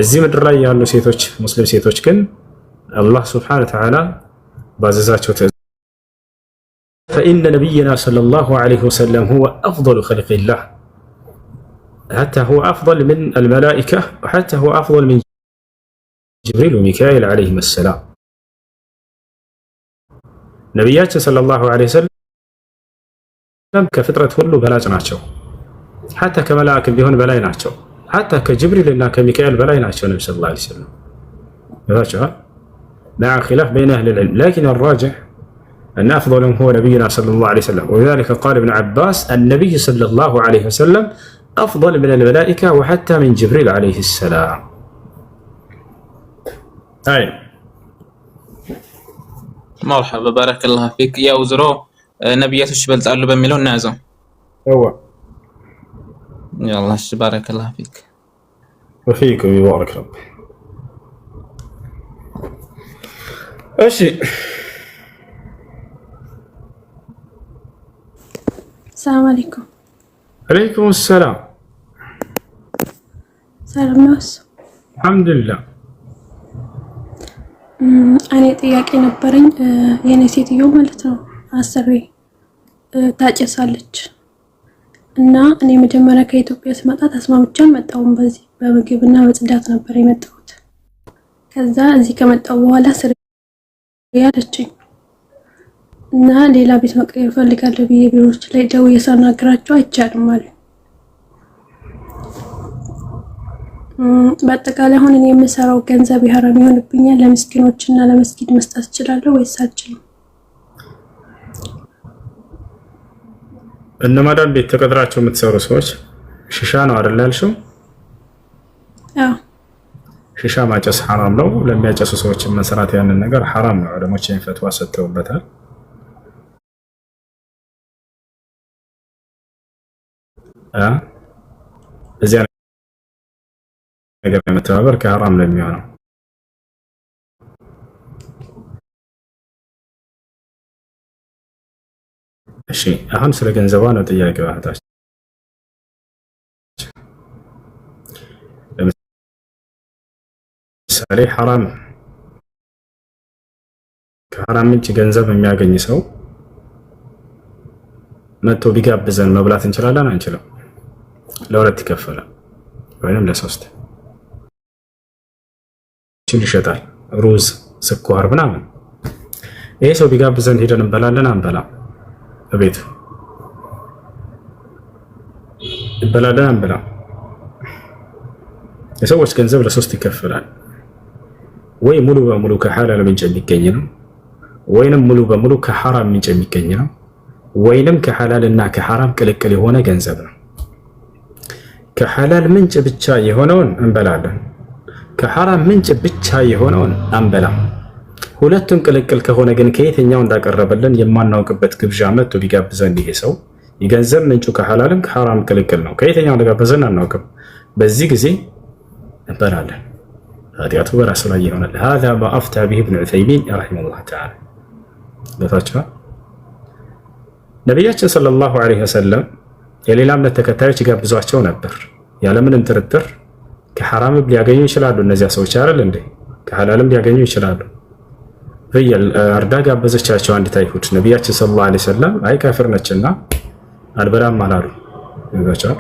እዚህ ምድር ላይ ያሉ ሴቶች ሙስሊም ሴቶች ግን አላህ Subhanahu Wa Ta'ala ባዘዛቸው فإن نبينا صلى الله عليه وسلم هو أفضل خلق الله حتى هو أفضل من الملائكة وحتى هو أفضل من جبريل وميكائيل عليهم السلام نبيات صلى الله عليه وسلم كفطرة كله بلاج ناتشو حتى كملائكة بيهون بلاي ناتشو حتى كجبريل إنها كميكائيل بلاي ناتشو النبي صلى الله عليه وسلم مع خلاف بين أهل العلم لكن الراجح أن أفضلهم هو نبينا صلى الله عليه وسلم ولذلك قال ابن عباس النبي صلى الله عليه وسلم أفضل من الملائكة وحتى من جبريل عليه السلام أي مرحبا بارك الله فيك يا وزرو نبيات الشبل تعالوا بميلون نازم هو يلا بارك الله فيك. وفيك ويبارك ربي. እሺ السلام عليكم. عليكم السلام. ሰላም ነው? አልሐምዱሊላህ። እኔ ጥያቄ ነበረኝ። የኔ ሴትዮ ማለት ነው አሰሪ ታጨሳለች እና እኔ መጀመሪያ ከኢትዮጵያ ስመጣ ተስማምቼ አልመጣሁም። በዚህ በምግብና በጽዳት ነበር የመጣሁት። ከዛ እዚህ ከመጣሁ በኋላ ስር ያለችኝ እና ሌላ ቤት መቀየር ፈልጋለሁ ብዬ ቢሮዎች ላይ ደውዬ ሳናግራቸው አይቻልም አሉ። በአጠቃላይ አሁን እኔ የምሰራው ገንዘብ የሐራም ይሆንብኛል? ለምስኪኖችና ለመስጊድ መስጠት እችላለሁ ወይስ አልችልም? እነማዳን ቤት ተቀጥራቸው የምትሰሩ ሰዎች ሽሻ ነው አይደል ያልሽው? አዎ ሽሻ ማጨስ ሐራም ነው። ለሚያጨሱ ሰዎች መስራት ያንን ነገር ሐራም ነው። ዑለሞች ፈትዋ ሰጥተውበታል። እዚያ ነገር ለመተባበር ከሐራም ነው የሚሆነው። እሺ አሁን ስለ ገንዘቧ ነው ጥያቄው እህታችን። ለምሳሌ ሐራም ከሐራም ምንጭ ገንዘብ የሚያገኝ ሰው መጥቶ ቢጋብዘን መብላት እንችላለን? አንችልም? ለሁለት ይከፈላል ወይንም ለሶስት ይሸጣል። ሩዝ፣ ስኳር ምናምን። ይሄ ሰው ቢጋብዘን ሄደን እንበላለን? አንበላም? በቤቱ እንበላለን? አንበላም? የሰዎች ገንዘብ ለሶስት ይከፈላል። ወይ ሙሉ በሙሉ ከሐላል ምንጭ የሚገኝ ነው፣ ወይንም ሙሉ በሙሉ ከሐራም ምንጭ የሚገኝ ነው፣ ወይንም ከሐላል እና ከሐራም ቅልቅል የሆነ ገንዘብ ነው። ከሐላል ምንጭ ብቻ የሆነውን እንበላለን፣ ከሐራም ምንጭ ብቻ የሆነውን አንበላም። ሁለቱም ቅልቅል ከሆነ ግን ከየትኛው እንዳቀረበልን የማናውቅበት ግብዣ መጥቶ ቢጋብዘን ይሄ ሰው የገንዘብ ምንጩ ከሐላልም ከሐራም ቅልቅል ነው፣ ከየትኛው እንደጋበዘን አናውቅም። በዚህ ጊዜ እንበላለን። ኃጢአቱ በራሱ ላይ ይሆናል። هذا ما افتى به ابن عثيمين رحمه الله تعالى። ለታችኋል ነቢያችን ሰለላሁ ዐለይሂ ወሰለም የሌላ እምነት ተከታዮች ይጋብዟቸው ነበር። ያለምንም ጥርጥር ከሐራም ሊያገኙ ይችላሉ እነዚያ ሰዎች አይደል እንዴ? ከሐላልም ሊያገኙ ይችላሉ። ፍየል አርዳ ጋበዘቻቸው አንዲት አይሁድ። ነቢያችን ሰለላሁ ዐለይሂ ወሰለም አይ ካፍር ነችና አልበላም አላሉ። ይዛቻል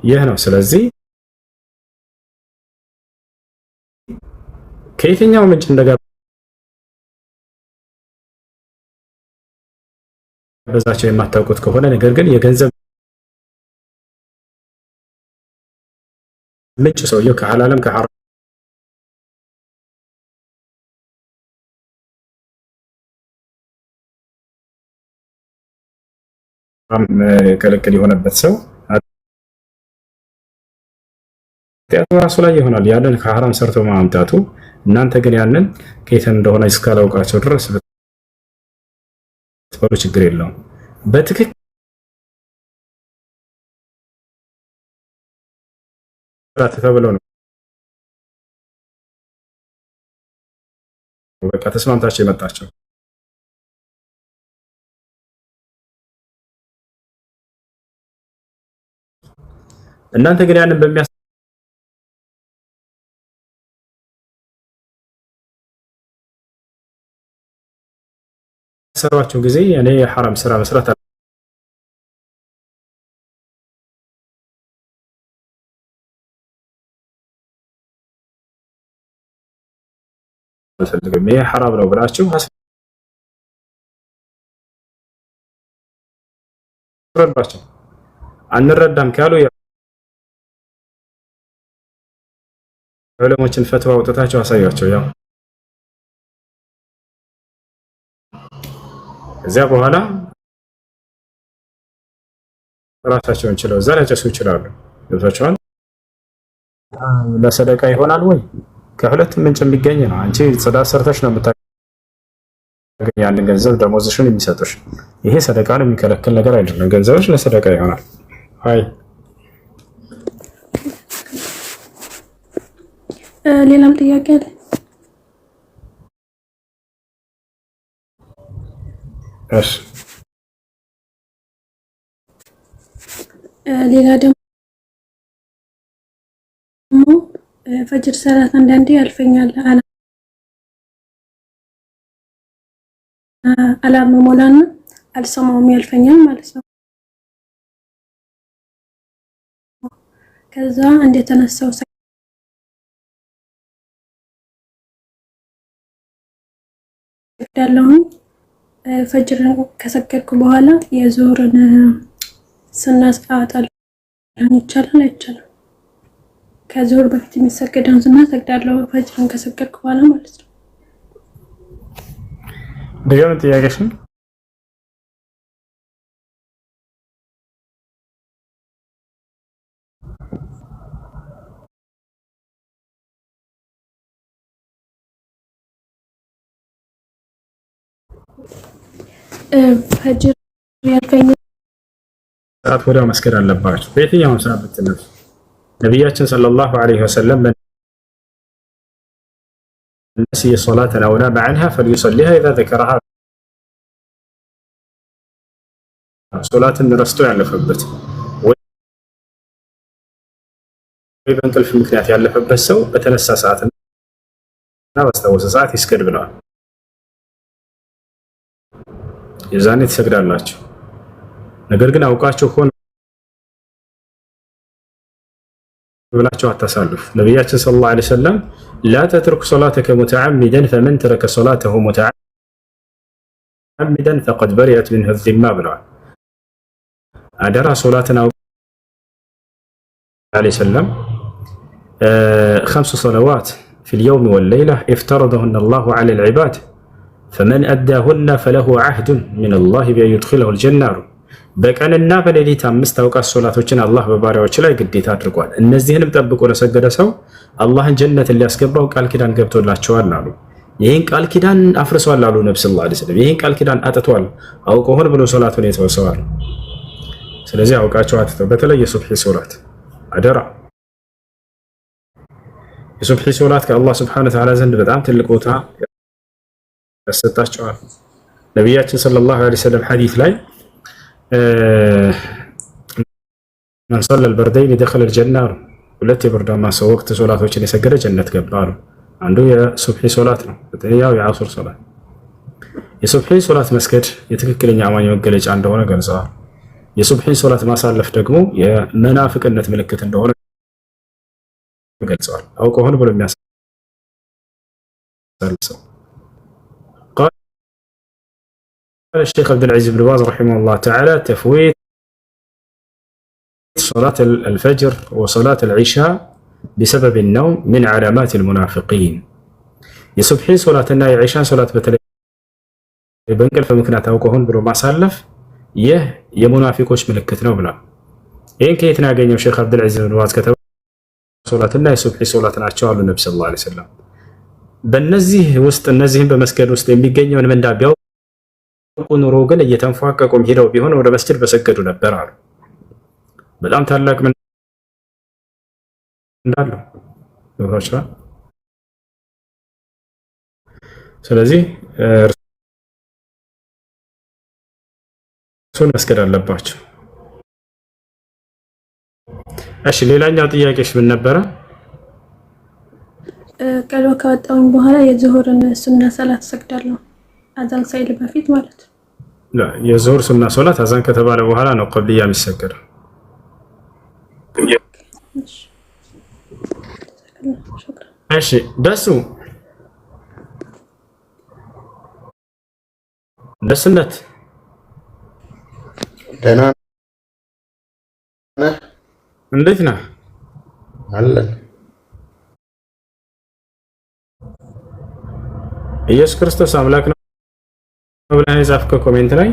ይህ ነው። ስለዚህ ከየትኛው ምንጭ እንደጋበዛቸው የማታውቁት ከሆነ ነገር ግን የገንዘብ ምንጭ ሰውየው ከሐላልም ከሐራም ከልክል የሆነበት ሰው ኃጢአቱ ራሱ ላይ ይሆናል። ያንን ከሐራም ሰርቶ ማምጣቱ። እናንተ ግን ያንን ከየት እንደሆነ እስካላውቃቸው ድረስ በሉ ችግር የለውም። በትክክል ተብለው ነው በቃ ተስማምታቸው የመጣቸው። እናንተ ግን ያንን በሚያሰሯቸው ጊዜ እኔ የሐራም ስራ መስራት አልፈልግም ይሄ ሐራም ነው ብላችሁ አስረዷቸው። አንረዳም ካሉ ዑለሞችን ፈትዋ አውጥታቸው አሳያቸው። ያው እዚያ በኋላ ራሳቸውን ችለው እዛ ሊያጨሱ ይችላሉ። ገብታችኋል? ለሰደቃ ይሆናል ወይ? ከሁለት ምንጭ የሚገኝ ነው። አንቺ ጽዳት ሰርተሽ ነው ያንን ገንዘብ ደሞዝሽን የሚሰጡሽ። ይሄ ሰደቃን የሚከለክል ነገር አይደለም። ገንዘብሽ ለሰደቃ ይሆናል። አይ ሌላም ጥያቄ አለ? እሺ ሌላ ደግሞ ፈጅር ሰላት አንዳንዴ ያልፈኛል። አላርም ሞላና አልሰማውም ያልፈኛል ማለት ነው። ከዛ እንደተነሳው ሰግዳለሁ። ፈጅር ከሰገድኩ በኋላ የዙህርን ሱና አወጣለሁ። ይቻላል አይቻልም? ከዙህር በፊት የሚሰገደውን ሱና ሰግዳለሁ ፈጅርን ከሰገድኩ በኋላ ማለት ነው። ድገም ጥያቄሽን። ፈጅር ያልፈኛል ሰዓት ወዲያው መስገድ አለባችሁ። በየትኛውም ሰዓት ብትነሱ ነቢያችን ሰለላሁ ዐለይሂ ወሰለም ነሲየ ሶላተን አው ናመ ዐንሃ ፈልዩሰሊሃ ኢዛ ዘከረሃ ሶላትን ረስቶ ያለፈበት ወይ በእንቅልፍ ምክንያት ያለፈበት ሰው በተነሳ ሰዓትና ባስታወሰ ሰዓት ይስገድ ብለዋል። የዛኔ ትሰግዳላችሁ። ነገር ግን አውቃችሁ ሆነ ብላችሁ አታሳልፉ። ነቢያችን ሰለላሁ ዐለይሂ ወሰለም ላ ተትሩክ ሶላተከ ሙተዓሚደን ፈመን ተረከ ሶላተሁ ሙተዓሚደን ፈቀድ በሪአት ሚንሁ ዚማ ብለዋል። አደራ ሶላትን ዐለይሂ ወሰለም خمس صلوات في اليوم والليلة افترضهن الله على العباد فمن أداهن فله عهد من الله بأن يدخله الجنة በቀንና በሌሊት 5 አውቃት ሶላቶችን አላህ በባሪያዎች ላይ ግዴታ አድርጓል። እነዚህንም ጠብቆ ለሰገደ ሰው አላህን ጀነትን ሊያስገባው ቃል ኪዳን ገብቶላቸዋል አሉ። ይህን ቃል ኪዳን አፍርሷል አሉ ነብዩ ሰለላሁ ዐለይሂ ወሰለም። ይህን ቃል ኪዳን አጥቷል አውቆ ሆን ብሎ ሶላቱን የተወሰዋል። ስለዚህ አውቃቸው አጥተው በተለይ የሱብሂ ሶላት አደራ። የሱብሂ ሶላት ከአላህ ሱብሓነሁ ወተዓላ ዘንድ በጣም ትልቅ ቦታ ያሰጣቸዋል። ነቢያችን ሰለላሁ ዐለይሂ ወሰለም ሐዲስ ላይ من صلى البردين دخل الجنة ሁለት የብርዳማ ሰው ወቅት ሶላቶችን የሰገደ ጀነት ገባ ነው። አንዱ የሱብሂ ሶላት ነው፣ ሁለተኛው የዐሱር ሶላት። የሱብሂ ሶላት መስገድ የትክክለኛ አማኝ መገለጫ እንደሆነ ገልጸዋል። የሱብሂ ሶላት ማሳለፍ ደግሞ የመናፍቅነት ምልክት እንደሆነ ገልጸዋል። አውቆ ሆን ብሎ የሚያሳልፈው قال الشيخ عبد العزيز بن باز رحمه الله تعالى تفويت صلاة الفجر وصلاة العشاء بسبب النوم من علامات المنافقين. يسبحي صلاتنا يعيشان صلاة بتلي بنقل فمكنات أوكهون برو ما سالف يمنافقوش ملكتنا بلا. إن كيتنا جيني الشيخ عبد العزيز بن باز كتب صلاتنا يسبحي صلاتنا أشوال النبي صلى الله عليه وسلم. بالنزيه وسط النزيه بمسكن وسط بيجيني من دابيو ኑሮ ግን እየተንፏቀቁም ሄደው ቢሆን ወደ መስጂድ በሰገዱ ነበር አሉ። በጣም ታላቅ ምን እንዳለው ነው። ስለዚህ እርሱን መስገድ አለባቸው። እሺ ሌላኛው ጥያቄሽ ምን ነበረ? ቀልዋ ከወጣሁኝ በኋላ የዙሁርን ሱና ሰላት ሰግዳለሁ አዛን ሳይል በፊት ማለት ነው። የዙሁር ሱና ሶላት አዛን ከተባለ በኋላ ነው ቀብልያ የሚሰገደው። እሺ ደስነት ደህና ነህ? እንዴት ነህ? አለን። ኢየሱስ ክርስቶስ አምላክ ነው ብለህ የጻፍከው ኮሜንት ላይ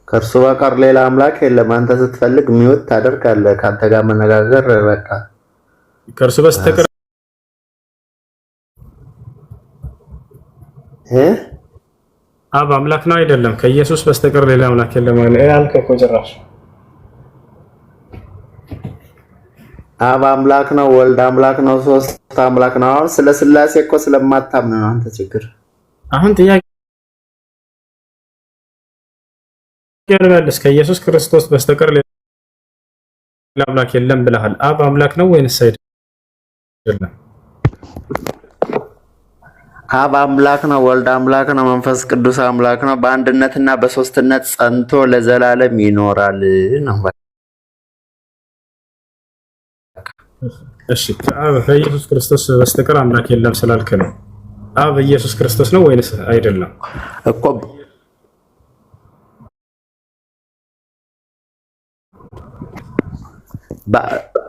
ከእርሱ በቀር ሌላ አምላክ የለም። አንተ ስትፈልግ ሚውት ታደርጋለህ። ከአንተ ጋር መነጋገር በቃ ከእርሱ በስተቀር አብ አምላክ ነው አይደለም? ከኢየሱስ በስተቀር ሌላ አምላክ የለም ያልከው እኮ ጭራሽ። አብ አምላክ ነው፣ ወልድ አምላክ ነው፣ ሶስት አምላክ ነው። አሁን ስለ ስላሴ እኮ ስለማታምን ነው አንተ ችግር። አሁን ጥያቄ ያለበልስ ከኢየሱስ ክርስቶስ በስተቀር ሌላ አምላክ የለም ብለሃል። አብ አምላክ ነው ወይንስ አይደለም? አብ አምላክ ነው፣ ወልድ አምላክ ነው፣ መንፈስ ቅዱስ አምላክ ነው። በአንድነትና በሶስትነት ጸንቶ ለዘላለም ይኖራል ነው። እሺ ከኢየሱስ ክርስቶስ በስተቀር አምላክ የለም ስላልክ ነው። አብ ኢየሱስ ክርስቶስ ነው ወይንስ አይደለም እኮ?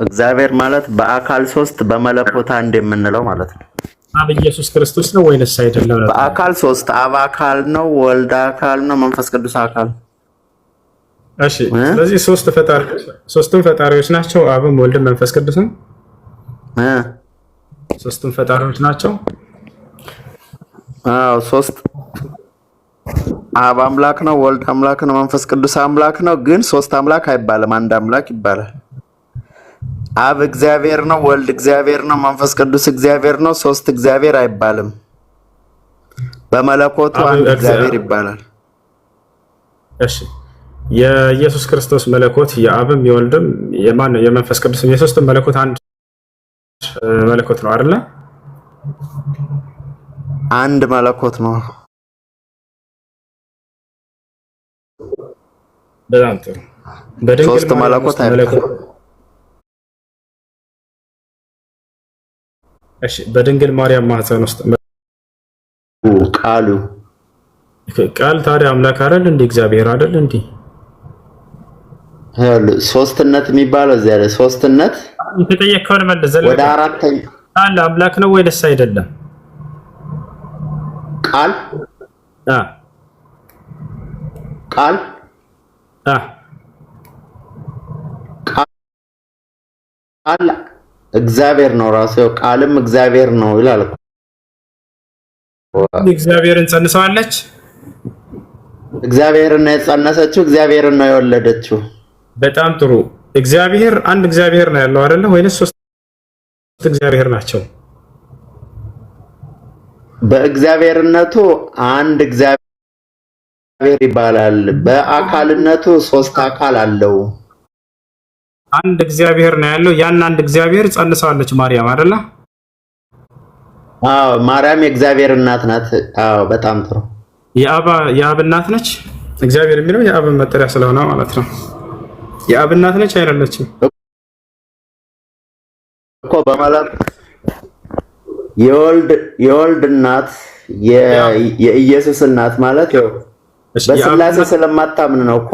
እግዚአብሔር ማለት በአካል ሶስት በመለኮት አንድ የምንለው ማለት ነው። አብ ኢየሱስ ክርስቶስ ነው ወይንስ አይደለም? በአካል ሶስት፣ አብ አካል ነው፣ ወልድ አካል ነው፣ መንፈስ ቅዱስ አካል። እሺ ስለዚህ ሶስቱም ፈጣሪዎች ናቸው። አብም ወልድም መንፈስ ቅዱስም ሶስቱም ፈጣሪዎች ናቸው። አዎ ሶስት። አብ አምላክ ነው፣ ወልድ አምላክ ነው፣ መንፈስ ቅዱስ አምላክ ነው። ግን ሶስት አምላክ አይባልም፣ አንድ አምላክ ይባላል። አብ እግዚአብሔር ነው፣ ወልድ እግዚአብሔር ነው፣ መንፈስ ቅዱስ እግዚአብሔር ነው። ሶስት እግዚአብሔር አይባልም። በመለኮቱ አንድ እግዚአብሔር ይባላል። እሺ የኢየሱስ ክርስቶስ መለኮት የአብም የወልድም የመንፈስ ቅዱስም የሶስቱም መለኮት አንድ መለኮት ነው አይደለ? አንድ መለኮት ነው። በጣም ጥሩ። በድንግል ሶስት መለኮት አይደለም። እሺ በድንግል ማርያም ማህፀን ውስጥ ቃል ታዲያ አምላክ አይደል እንዴ? እግዚአብሔር አይደል እንዴ? ሶስትነት የሚባለው እዚያ ላይ ሶስትነት የተጠየቀውን መልስ ዘለቀ። ወደ አራተኛ ቃል አምላክ ነው ወይስ አይደለም? ቃል እግዚአብሔር ነው ራሱ። ቃልም እግዚአብሔር ነው ይላል። እግዚአብሔርን ጸንሰዋለች። እግዚአብሔርን ነው የጸነሰችው፣ እግዚአብሔርን ነው የወለደችው። በጣም ጥሩ። እግዚአብሔር አንድ እግዚአብሔር ነው ያለው አይደለ? ወይስ ሶስት እግዚአብሔር ናቸው? በእግዚአብሔርነቱ አንድ እግዚአብሔር ይባላል። በአካልነቱ ሶስት አካል አለው። አንድ እግዚአብሔር ነው ያለው። ያን አንድ እግዚአብሔር ጸንሰዋለች ማርያም አይደለ? አዎ ማርያም የእግዚአብሔር እናት ናት። አዎ በጣም ጥሩ። የአብ እናት ነች። እግዚአብሔር የሚለው የአብ መጠሪያ ስለሆነ ማለት ነው። የአብ እናት ነች አይደለችም እኮ በማለት የወልድ እናት የኢየሱስ እናት ማለት ነው። በስላሴ ስለማታምን ነው እኮ።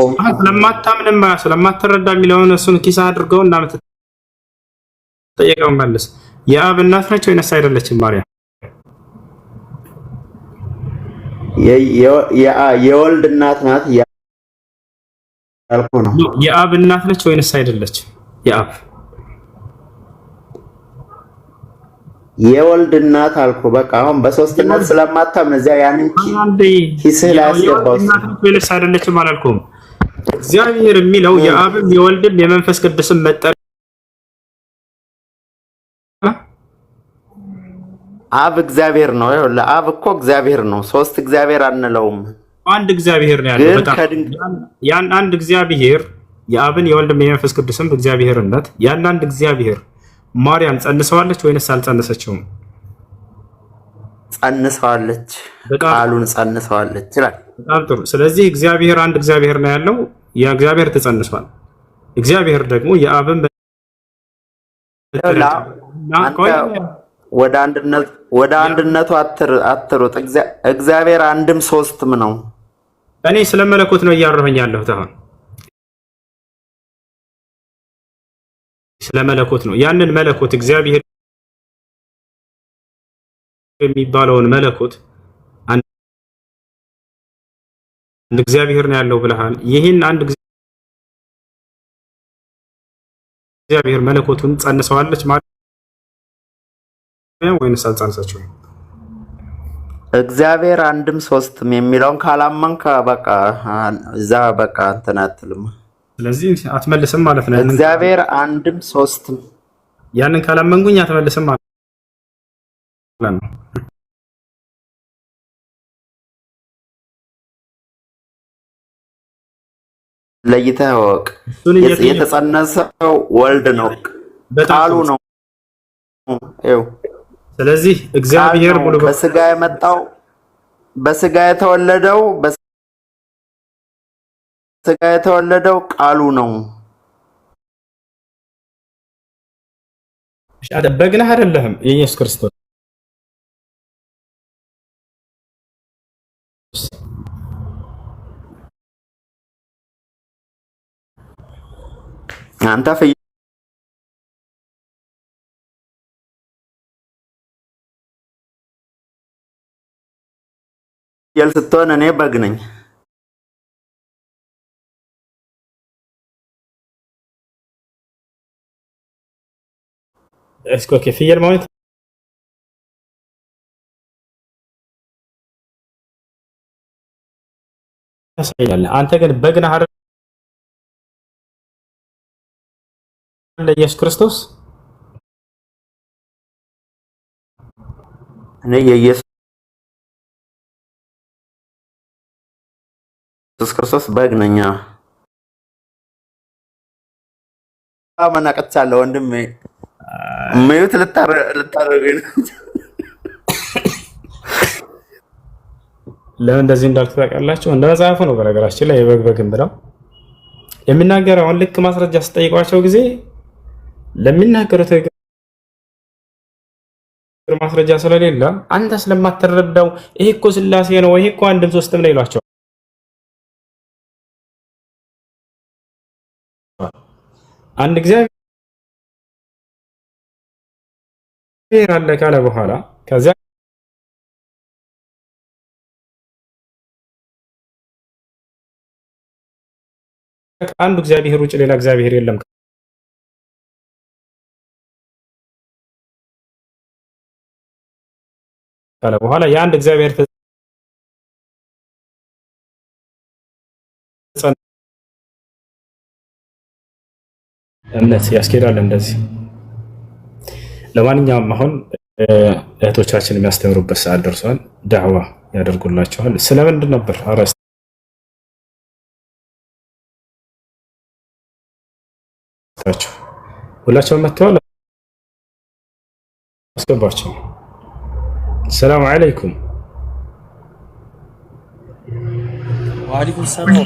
ስለማትረዳ የሚለውን እሱን ኪስ አድርገው እና ጠየቀው መልስ። የአብ እናት ነች ወይስ አይደለችም ማርያም? የወልድ እናት ናት ያልኩ ነው። የአብ እናት ነች ወይስ አይደለችም? የወልድ እናት አልኩ። በቃ አሁን በሶስትነት ስለማታምን እዚያ ያንን ኪስህ ላይ አስገባው። ወይስ አይደለችም አላልኩም። እግዚአብሔር የሚለው የአብም የወልድም የመንፈስ ቅዱስም መጠሪያ። አብ እግዚአብሔር ነው። ይኸውልህ አብ እኮ እግዚአብሔር ነው። ሶስት እግዚአብሔር አንለውም። አንድ እግዚአብሔር ነው ያለው። በጣም ያን አንድ እግዚአብሔር የአብን የወልድም የመንፈስ ቅዱስም እግዚአብሔርነት ያን አንድ እግዚአብሔር ማርያም ጸንሰዋለች ወይንስ አልጸነሰችውም? ጸንሰዋለች። ቃሉን ጸንሰዋለች ይላል። በጣም ጥሩ። ስለዚህ እግዚአብሔር አንድ እግዚአብሔር ነው ያለው። የእግዚአብሔር ተጸንሷል። እግዚአብሔር ደግሞ የአብን ወደ አንድነቱ አትሩጥ። እግዚአብሔር አንድም ሶስትም ነው። እኔ ስለ መለኮት ነው እያወራሁኝ ያለሁት አሁን ስለ መለኮት ነው። ያንን መለኮት እግዚአብሔር የሚባለውን መለኮት አንድ እግዚአብሔር ነው ያለው ብለሃል። ይህን አንድ እግዚአብሔር መለኮቱን ጸንሰዋለች ማለት ወይንስ አልጸነሰችውም? እግዚአብሔር አንድም ሶስትም የሚለውን ካላመንክ በቃ እዛ በቃ እንትን አትልም። ስለዚህ አትመልስም ማለት ነው። እግዚአብሔር አንድም ሶስትም ያንን ካላመንኩኝ አትመልስም ማለት ነው። ለይተህ ወቅ የተጸነሰው ወልድ ነው፣ ቃሉ ነው። ስለዚህ እግዚአብሔር ሙሉ በስጋ የመጣው በስጋ የተወለደው ቃሉ ነው። በግነህ አይደለህም የኢየሱስ ክርስቶስ አንተ ፍየል ስትሆን እኔ በግ ነኝ። እስኮ ፍየል ማለት ታሳያለህ። አንተ ግን በግ ነህ አይደል? ለኢየሱስ ክርስቶስ እኔ የኢየሱስ ክርስቶስ በግ ነኝ። አመናቀቻለሁ ወንድሜ ምዩት ልታረገኝ ለምን እንደዚህ እንዳልኩ ታውቃላችሁ? እንደ መጽሐፉ ነው በነገራችን ላይ የበግበግን ብለው የሚናገረውን ልክ ማስረጃ ስጠይቋቸው ጊዜ ለሚናገሩት ማስረጃ ስለሌለ አንተ ስለማትረዳው ይሄ እኮ ስላሴ ነው፣ ይሄ እኮ አንድም ሶስትም ነው ይሏቸው። አንድ እግዚአብሔር አለ ካለ በኋላ ከዚያ አንዱ እግዚአብሔር ውጭ ሌላ እግዚአብሔር የለም ካለ በኋላ የአንድ እግዚአብሔር እምነት ያስኬዳል እንደዚህ። ለማንኛውም አሁን እህቶቻችን የሚያስተምሩበት ሰዓት ደርሷል። ዳዕዋ ያደርጉላቸዋል። ስለምንድን ነበር አረስታችሁ? ሁላቸውም መጥተዋል። አስገባቸው። ሰላም አለይኩም። ወአለይኩም ሰላም።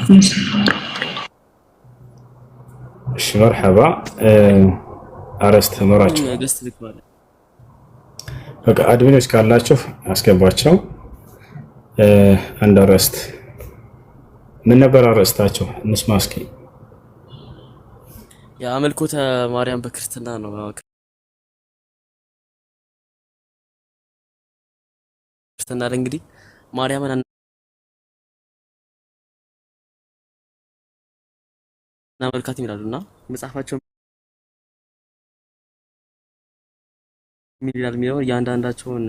እሺ መርሐባ። አረስተ መራችሁ በቃ አድሚኖች ካላችሁ አስገባቸው። አንድ አረስት ምን ነበር አረስታቸው? እንስማ እስኪ። የአምልኮተ ማርያም በክርስትና ነው። ክርስትና እንግዲህ ማርያምን እናመልካት ይላሉና መጽሐፋቸው ሚሊዮን ሚሊዮን እያንዳንዳቸውን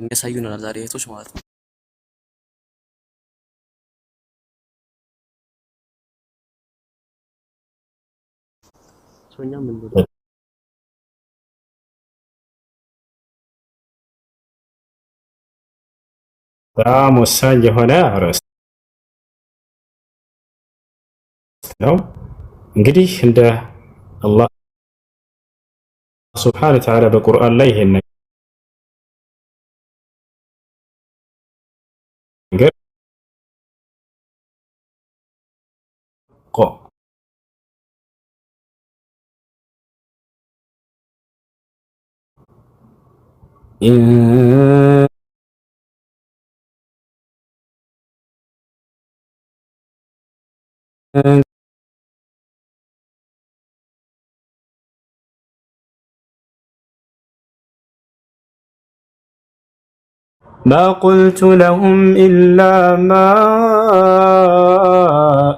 የሚያሳዩናል ዛሬ እህቶች ማለት ነው። ሶኛ ምን ነው በጣም ወሳኝ የሆነ አርዕስት ነው። እንግዲህ እንደ አላህ ሱብሓነሁ ወተዓላ በቁርአን ላይ ይሄን ነገር ما قلت لهم إلا ما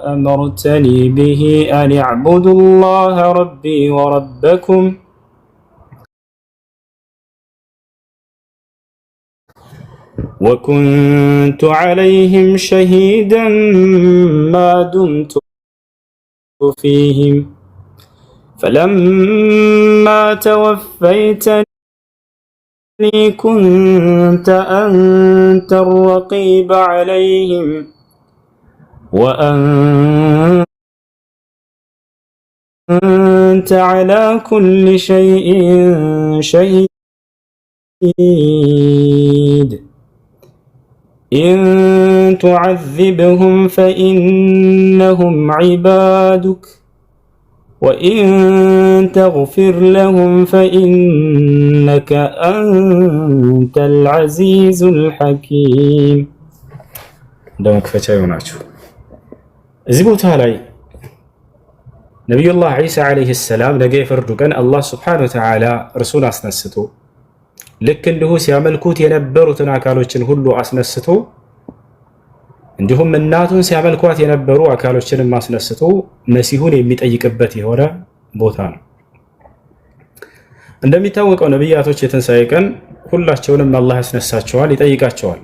أمرتني به أن اعبدوا الله ربي وربكم وكنت عليهم شهيدا ما دمت فيهم فلما توفيتني كنت أنت الرقيب عليهم وأنت على كل شيء شهيد إن تعذبهم فإنهم عبادك وإن تغفر لهم فإنك أنت العزيز الحكيم. عندما كفتشا يوناتشو زبوتها لي نبي الله عيسى عليه السلام نجي فردو كان الله سبحانه وتعالى رسول أسنستو ልክ እንዲሁ ሲያመልኩት የነበሩትን አካሎችን ሁሉ አስነስቶ እንዲሁም እናቱን ሲያመልኳት የነበሩ አካሎችንም አስነስቶ መሲሁን የሚጠይቅበት የሆነ ቦታ ነው። እንደሚታወቀው ነብያቶች የትንሣኤ ቀን ሁላቸውንም አላህ ያስነሳቸዋል፣ ይጠይቃቸዋል።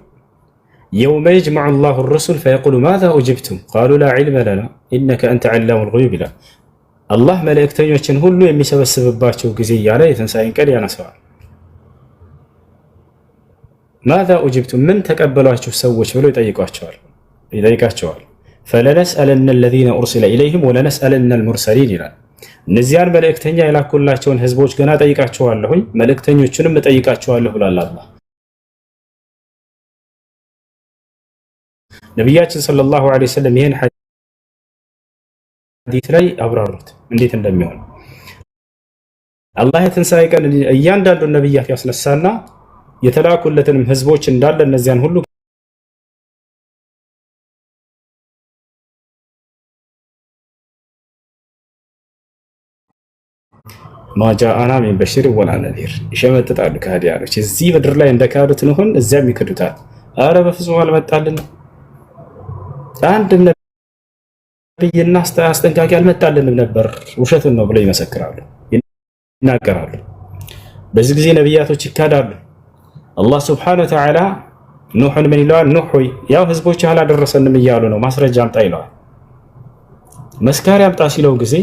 يوم يجمع الله الرسل فيقول ماذا أجبتم قالوا لا علم لنا إنك أنت علام الغيوب ይላል። አላህ መልእክተኞችን ሁሉ የሚሰበስብባቸው ጊዜ ያለ የትንሣኤን ቀን ያነሳዋል። ማዛ ኡጅብቱም ምን ተቀበሏችሁ ሰዎች ብሎ ይጠይቃቸዋል። ፈለነስአለነ الذين أرسل إليهم ወለነስአለነ المرسلين ይላል። እነዚያን መልእክተኛ የላኩላቸውን ህዝቦች ገና ጠይቃቸዋለሁኝ መልእክተኞችንም እጠይቃቸዋለሁ ብሏል አላህ። ነብያችን ሰለላሁ ዐለይሂ ወሰለም ይሄን ሐዲስ ላይ አብራሩት እንዴት እንደሚሆን። አላህ የትንሣኤ ቀን እያንዳንዱን ነብያት ያስነሳና የተላኩለትንም ህዝቦች እንዳለ እነዚያን ሁሉ ማጃአና ሚን በሽር ወላ ነዚር ይሸመጥጣሉ ከሃዲያኖች። እዚህ ምድር ላይ እንደካዱት ነው እዚያም ይክዱታል። አረ በፍጹም አልመጣልን አንድም ነብይና አስጠንቃቂ አልመጣልንም ነበር ውሸትን ነው ብለው ይመሰክራሉ፣ ይናገራሉ። በዚህ ጊዜ ነብያቶች ይካዳሉ። አላህ ስብሓነሁ ወተዓላ ኑሕን ምን ይለዋል? ኑሕ ሆይ ያው ህዝቦች አላደረሰንም እያሉ ነው፣ ማስረጃ አምጣ ይለዋል። መስካሪ አምጣ ሲለው ጊዜ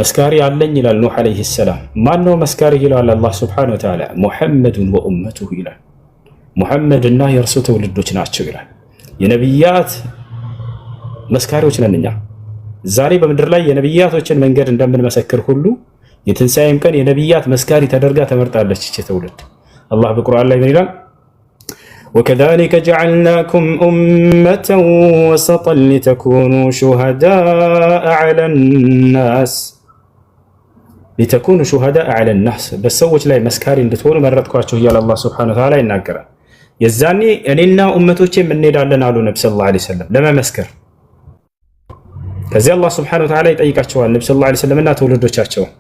መስካሪ አለኝ ይላል ኑሕ ዓለይሂ ሰላም። ማነው መስካሪ ይለዋል አላህ ስብሓነሁ ወተዓላ? ሙሐመዱን ወኡመቱሁ ይላል። ሙሐመድና የእርሱ ትውልዶች ናቸው ይላል። የነቢያት መስካሪዎች ነን እኛ። ዛሬ በምድር ላይ የነቢያቶችን መንገድ እንደምንመሰክር ሁሉ የትንሣኤም ቀን የነቢያት መስካሪ ተደርጋ ተመርጣለች ይህች ትውልድ። አላህ በቁርአን ላይ ምን ይላል? ወከዛሊከ ጀዐልናኩም ኡመተን ወሰጠን ሊተኩኑ ሹሀዳአ ዐለ ናስ በሰዎች ላይ መስካሪ እንድትሆኑ መረጥኳቸው እያለ አላህ ሱብሓነሁ ወተዓላ ይናገራል። የዛኔ እኔና ኡመቶቼም እንሄዳለን አሉ ነብዩ ሰለላሁ ዐለይሂ ወሰለም ለመመስከር። ከዚያ አላህ ሱብሓነሁ ወተዓላ ይጠይቃቸዋል ነብዩ ሰለላሁ ዐለይሂ ወሰለምና ትውልዶቻቸውን።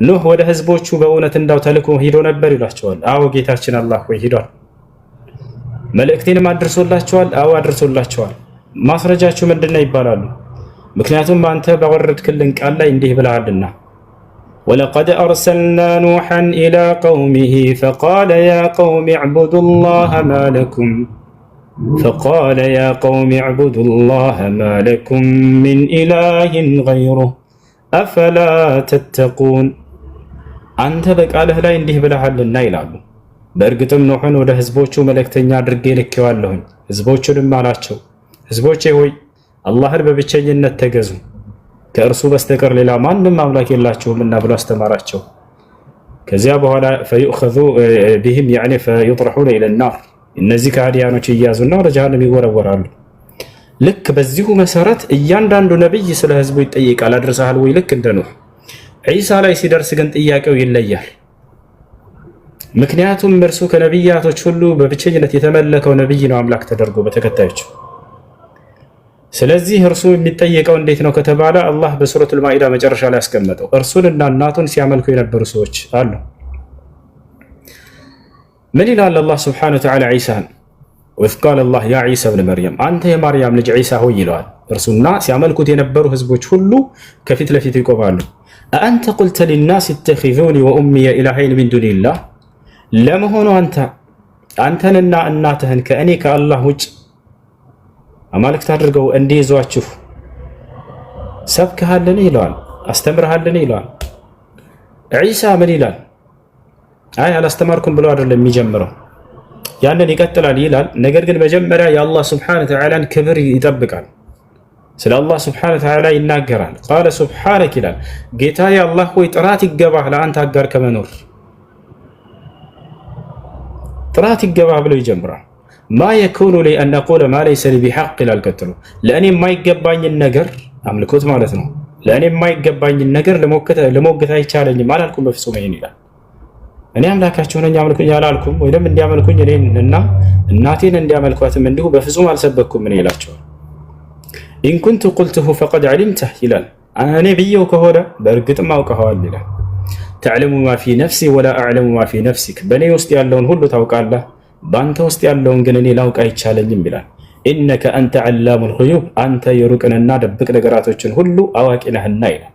ኑህ ወደ ህዝቦቹ በእውነት እንዳው ተልኮ ሄዶ ነበር ይላቸዋል። አዎ ጌታችን አላህ ሆይ ሄዷል። መልእክቴንም አድርሶላቸዋል። አዎ አድርሶላቸዋል። ማስረጃችሁ ምንድነው ይባላሉ። ምክንያቱም አንተ ባወረድክልን ቃል ላይ እንዲህ ብለሃልና ወለቀድ አርሰልና ኑሐን ኢላ ቀውሚሂ ፈቃለ ያ ቀውሚ ዕቡዱላህ ማ ለኩም ሚን ኢላሂን ገይሩህ አፈላ ተተቁን። አንተ በቃልህ ላይ እንዲህ ብለሃልና ይላሉ። በእርግጥም ኑሕን ወደ ህዝቦቹ መልእክተኛ አድርጌ ልኬዋለሁኝ። ህዝቦቹንም አላቸው ህዝቦቼ ሆይ አላህን በብቸኝነት ተገዙ፣ ከእርሱ በስተቀር ሌላ ማንም አምላክ የላችሁምና ብሎ አስተማራቸው። ከዚያ በኋላ ፈዩእኸዙ ቢሂም ያዕኒ ፈዩጥረሑነ ኢለናር እነዚህ ከሃዲያኖች ይያዙና ወደ ጀሃነም ይወረወራሉ። ልክ በዚሁ መሰረት እያንዳንዱ ነብይ ስለ ህዝቡ ይጠይቃል። አድርሰሃል ወይ? ልክ እንደ ኑህ። ዒሳ ላይ ሲደርስ ግን ጥያቄው ይለያል። ምክንያቱም እርሱ ከነብያቶች ሁሉ በብቸኝነት የተመለከው ነብይ ነው አምላክ ተደርጎ በተከታዮቹ። ስለዚህ እርሱ የሚጠየቀው እንዴት ነው ከተባለ አላህ በሱረቱል ማኢዳ መጨረሻ ላይ ያስቀመጠው እርሱንና እናቱን ሲያመልኩ የነበሩ ሰዎች አሉ። ምን ይላል አላህ ሱብሓነሁ ወተዓላ ዒሳን? ወኢዝ ቃለ አላህ ያ ዒሳ ብን መርየም አንተ የማርያም ልጅ ዒሳ ሆይ ይለዋል። እርሱና ሲያመልኩት የነበሩ ህዝቦች ሁሉ ከፊት ለፊት ይቆማሉ። አአንተ ቁልተ ሊናስ ኢተኺዙኒ ወኡሚየ ኢላሀይን ሚን ዱኒላህ፣ ለመሆኑ አንተ አንተንና እናትህን ከእኔ ከአላህ ውጭ አማልክት አድርገው እንዲይዟችሁ ሰብከሃልን ይለዋል፣ አስተምርሃልን ይለዋል። ዒሳ ምን ይላል? አይ አላስተማርኩም ብሎ አይደለም የሚጀምረው፣ ያንን ይቀጥላል ይላል። ነገር ግን መጀመሪያ የአላህ ሱብሓነሁ ወተዓላን ክብር ይጠብቃል። ስለ አላህ ሱብሓነሁ ወተዓላ ይናገራል። ቃለ ሱብሓነክ ይላል፣ ጌታዬ አላህ ሆይ ጥራት ይገባህ ለአንተ አጋር ከመኖር ጥራት ይገባህ ብሎ ይጀምራል። ማ የኩኑ ሊ አን አቁለ ማ ለይሰ ሊ ቢሐቅ ይላል። ቀጥሎ ለእኔ የማይገባኝን ነገር አምልኮት ማለት ነው። ለእኔ የማይገባኝን ነገር ለሞግት አይቻለኝም አላልኩም በፍጹም ይሄን ይላል። እኔ አምላካችሁ ነኝ አምልኩኝ አላልኩም፣ ወይም እንዲያመልኩኝ እኔን እና እናቴን እንዲያመልኳትም እንዲሁ በፍጹም አልሰበኩም እኔ ይላቸዋል። ኢን ኩንቱ ቁልቱሁ ፈቀድ ዐሊምተህ ይላል። እኔ ብየው ከሆነ በእርግጥም አውቀኸዋል ይላል። ተዕለሙ ማ ፊ ነፍሲ ወላ አዕለሙ ማ ፊ ነፍሲክ፣ በእኔ ውስጥ ያለውን ሁሉ ታውቃለህ፣ በአንተ ውስጥ ያለውን ግን እኔ ላውቅ አይቻለኝም ይላል። ኢነከ አንተ ዐላሙል ጉዩብ፣ አንተ የሩቅንና ደብቅ ነገራቶችን ሁሉ አዋቂ ነህና ይላል።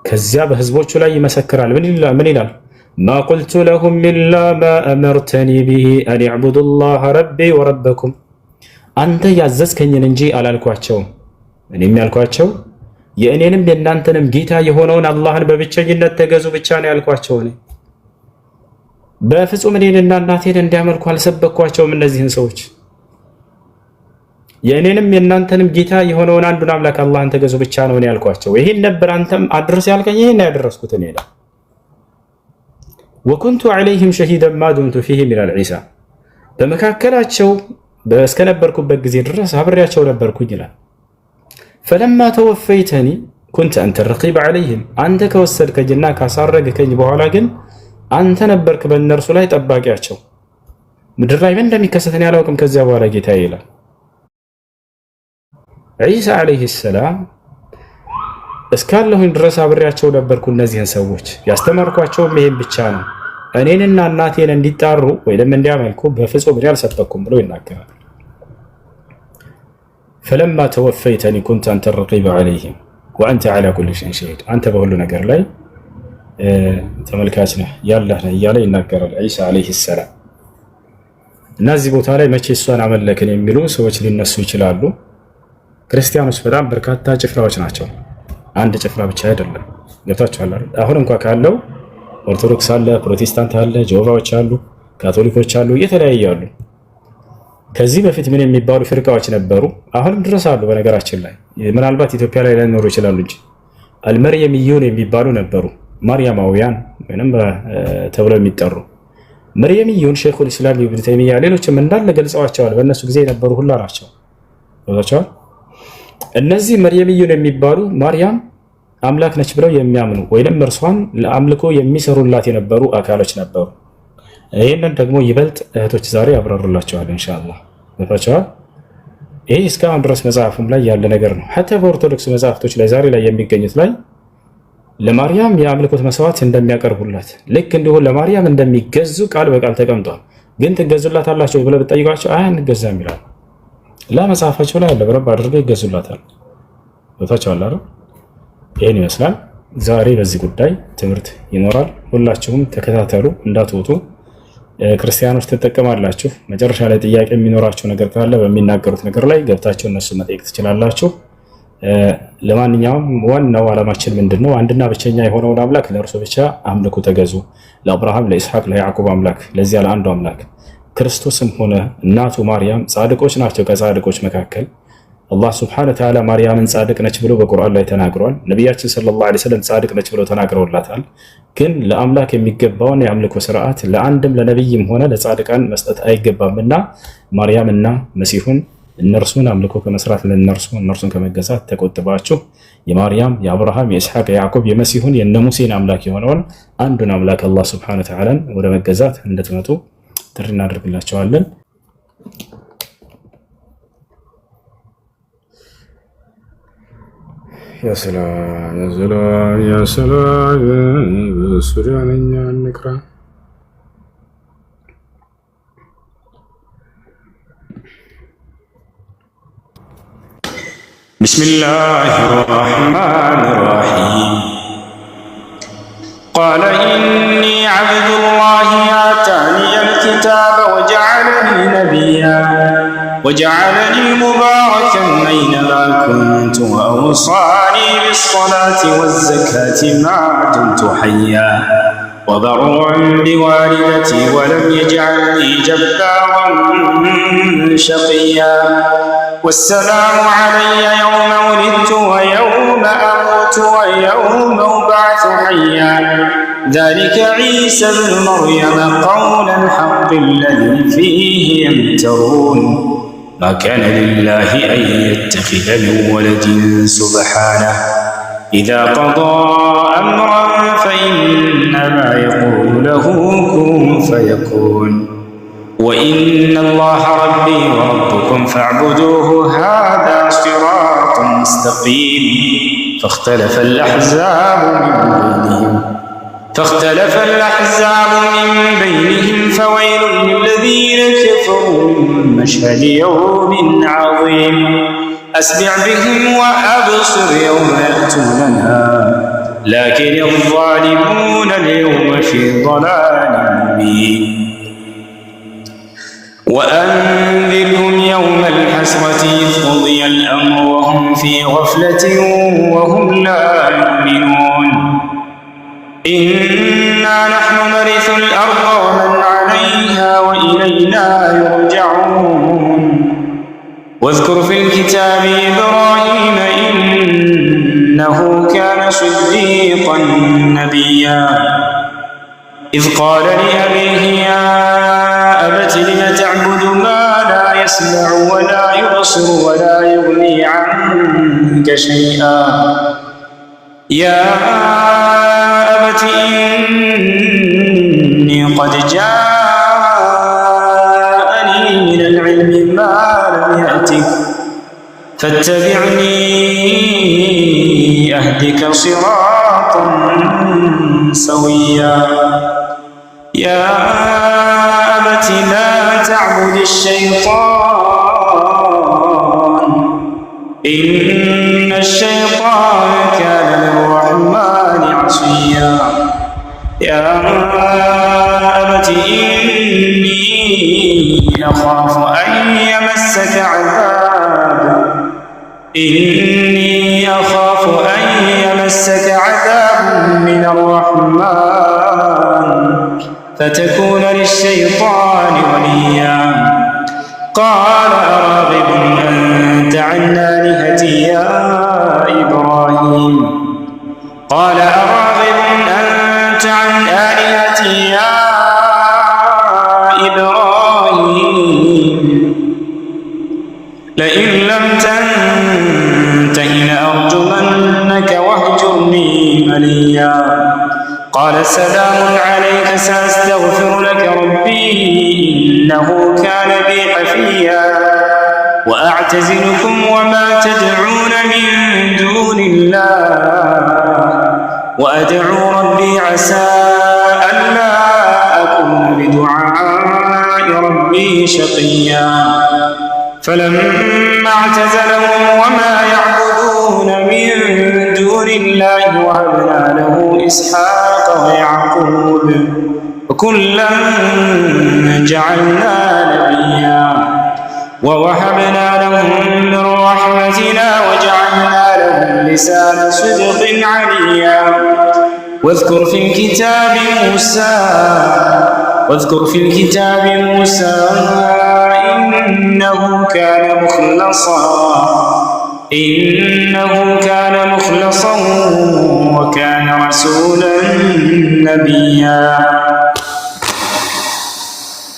ከዚያ በህዝቦቹ ላይ ይመሰክራል። ምን ይላል? ማ ቁልቱ ለሁም ኢላ ማ አመርተኒ ቢሂ አን ዕቡዱ ላህ ረቢ ወረበኩም፣ አንተ ያዘዝከኝን እንጂ አላልኳቸውም። እኔም ያልኳቸው የእኔንም የእናንተንም ጌታ የሆነውን አላህን በብቸኝነት ተገዙ ብቻ ነው ያልኳቸው። እኔ በፍጹም እኔንና እናቴን እንዲያመልኩ አልሰበኳቸውም። እነዚህን ሰዎች የእኔንም የእናንተንም ጌታ የሆነውን አንዱን አምላክ አላህን ተገዙ ብቻ ነው እኔ ያልኳቸው። ይሄን ነበር አንተም አድርስ ያልከኝ፣ ይሄን ያደረስኩት እኔ ነው። ወኩንቱ ዐለይሂም ሸሂደን ማ ዱምቱ ፊሂም ይላል ዒሳ፣ በመካከላቸው እስከነበርኩበት ጊዜ ድረስ አብሬያቸው ነበርኩኝ ይላል። ፈለማ ተወፈይተኒ ኩንተ አንተ ረቂብ ዐለይሂም፣ አንተ ከወሰድከኝና ካሳረግከኝ በኋላ ግን አንተ ነበርክ በእነርሱ ላይ ጠባቂያቸው። ምድር ላይ ምን እንደሚከሰት እኔ አላውቅም ከዚያ በኋላ ጌታዬ ይላል። ዒሳ ዐለይሂ ሰላም እስካለሁኝ ድረስ አብሬያቸው ነበርኩ። እነዚህን ሰዎች ያስተማርኳቸውም ይሄን ብቻ ነው። እኔንና እናቴን እንዲጣሩ ወይም እንዲያመልኩ በፍጹም እኔ አልሰበኩም ብሎ ይናገራል። ፈለማ ተወፈይተኒ ኩንተ አንተ ረቂበ ዐለይሂም ወአንተ ዐላ ኩሊ ሸይኢን ሸሂድ፣ አንተ በሁሉ ነገር ላይ ተመልካች ነህ ያለህ ነህ እያለ ይናገራል ዒሳ ዐለይሂ ሰላም። እና እዚህ ቦታ ላይ መቼ እሷን አመለክን የሚሉ ሰዎች ሊነሱ ይችላሉ። ክርስቲያኖች በጣም በርካታ ጭፍራዎች ናቸው። አንድ ጭፍራ ብቻ አይደለም። ገብታችኋል አይደል? አሁን እንኳን ካለው ኦርቶዶክስ አለ፣ ፕሮቴስታንት አለ፣ ጆቫዎች አሉ፣ ካቶሊኮች አሉ፣ የተለያዩ አሉ። ከዚህ በፊት ምን የሚባሉ ፍርቃዎች ነበሩ፣ አሁንም ድረስ አሉ። በነገራችን ላይ ምናልባት ኢትዮጵያ ላይ ላይኖሩ ይችላሉ እንጂ አልመርየምዩን የሚባሉ ነበሩ። ማርያማውያን ወይንም ተብለው የሚጠሩ መርየምዩን ሼኹል ኢስላም ኢብኑ ተይሚያ ሌሎችም እንዳለ ገልጸዋቸዋል። በእነሱ ጊዜ የነበሩ ሁላ ናቸው። ገብታችኋል? እነዚህ መርየምዩን የሚባሉ ማርያም አምላክ ነች ብለው የሚያምኑ ወይንም እርሷን ለአምልኮ የሚሰሩላት የነበሩ አካሎች ነበሩ። ይህንን ደግሞ ይበልጥ እህቶች ዛሬ ያብራሩላቸዋል ኢንሻአላህ። ገብታችኋል? ይህ እስካሁን ድረስ መጽሐፉም ላይ ያለ ነገር ነው። ሐታ በኦርቶዶክስ መጽሐፍቶች ላይ ዛሬ ላይ የሚገኙት ላይ ለማርያም የአምልኮት መስዋዕት እንደሚያቀርቡላት ልክ እንዲሁ ለማርያም እንደሚገዙ ቃል በቃል ተቀምጧል። ግን ትገዙላት አላቸው ብለው ብትጠይቋቸው አይ አንገዛም ይላል። ለመጽሐፋቸው ላይ ያለ በረብ አድርገው ይገዙላታል። ቦታቸዋል አይደል? ይሄን ይመስላል። ዛሬ በዚህ ጉዳይ ትምህርት ይኖራል። ሁላችሁም ተከታተሉ እንዳትወጡ። ክርስቲያኖች ትጠቀማላችሁ። መጨረሻ ላይ ጥያቄ የሚኖራችሁ ነገር ካለ በሚናገሩት ነገር ላይ ገብታችሁ እነሱ መጠየቅ ትችላላችሁ። ለማንኛውም ዋናው ዓላማችን ምንድነው? አንድና ብቸኛ የሆነውን አምላክ ለእርሱ ብቻ አምልኩ፣ ተገዙ። ለአብርሃም፣ ለኢስሐቅ፣ ለያዕቆብ አምላክ ለዚያ ለአንዱ አምላክ። ክርስቶስም ሆነ እናቱ ማርያም ጻድቆች ናቸው። ከጻድቆች መካከል አላህ ሱብሓነሁ ወተዓላ ማርያምን ጻድቅ ነች ብሎ በቁርአን ላይ ተናግሯል። ነቢያችን ሰለላሁ ዐለይሂ ወሰለም ጻድቅ ነች ብሎ ተናግረውላታል። ግን ለአምላክ የሚገባውን የአምልኮ ስርዓት ለአንድም ለነቢይም ሆነ ለጻድቃን መስጠት አይገባምና ማርያምና መሲሁን እነርሱን አምልኮ ከመስራት እነርሱን ከመገዛት ተቆጥባችሁ የማርያም የአብርሃም የኢስሐቅ የያዕቆብ የመሲሁን የነ ሙሴን አምላክ የሆነውን አንዱን አምላክ አላህ ሱብሓነሁ ወተዓላን ወደ መገዛት እንድትመጡ ጥሪ እናደርግላቸዋለን። ያ ሰላም በሱዳንኛ እንቅራ بسم الله الرحمن الرحيم قال إني عبد الله آتاني الكتاب وجعلني وجعلني مباركا أينما كنت وأوصاني بالصلاة والزكاة ما دمت حيا وبرا بوالدتي ولم يجعلني جبارا شقيا والسلام علي يوم ولدت ويوم أموت ويوم أبعث حيا ذلك عيسى ابن مريم قول الحق الذي فيه يمترون ما كان لله أن يتخذ من ولد سبحانه إذا قضى أمرا فإنما يقول له كن فيكون وإن الله ربي وربكم فاعبدوه هذا صراط مستقيم فاختلف الأحزاب من بينهم فويل للذين كفروا من مشهد يوم عظيم أسمع بهم وأبصر يوم يأتوننا لكن الظالمون اليوم في ضلال مبين وأنذرهم يوم الحسرة إذ قضي الأمر وهم في غفلة وهم لا يؤمنون إنا نحن نرث الأرض ومن عليها وإلينا يرجعون واذكر في الكتاب إبراهيم إنه كان صديقا نبيا إذ قال لأبيه يا أبت لم تعبد ما لا يسمع ولا يبصر ولا يغني عنك شيئا يا أبت إني قد جاءني من العلم ما لم يأتك فاتبعني أهدك صراطا سويا يا أبت لا تعبد الشيطان إن الشيطان كان للرحمن عصيا يا أبت إني أخاف أن يمسك عذاب من الرحمن فتكون للشيطان وليا قال أراغب أنت عن آلهتي يا إبراهيم قال أراغب أنت عن آلهتي يا إبراهيم لئن لم تنته لأرجمنك واهجرني مليا قال سلام عليك سأستغفر لك ربي إنه كان بي حفيا وأعتزلكم وما تدعون من دون الله وأدعو ربي عسى ألا أكون بدعاء ربي شقيا فلما اعتزلهم وما يعبدون من دون الله وهبنا له إسحاق ويعقوب وكلا جعلنا نبيا ووهبنا لهم من رحمتنا وجعلنا لهم لسان صدق عليا واذكر في الكتاب موسى إنه كان مخلصا وكان رسولا نبيا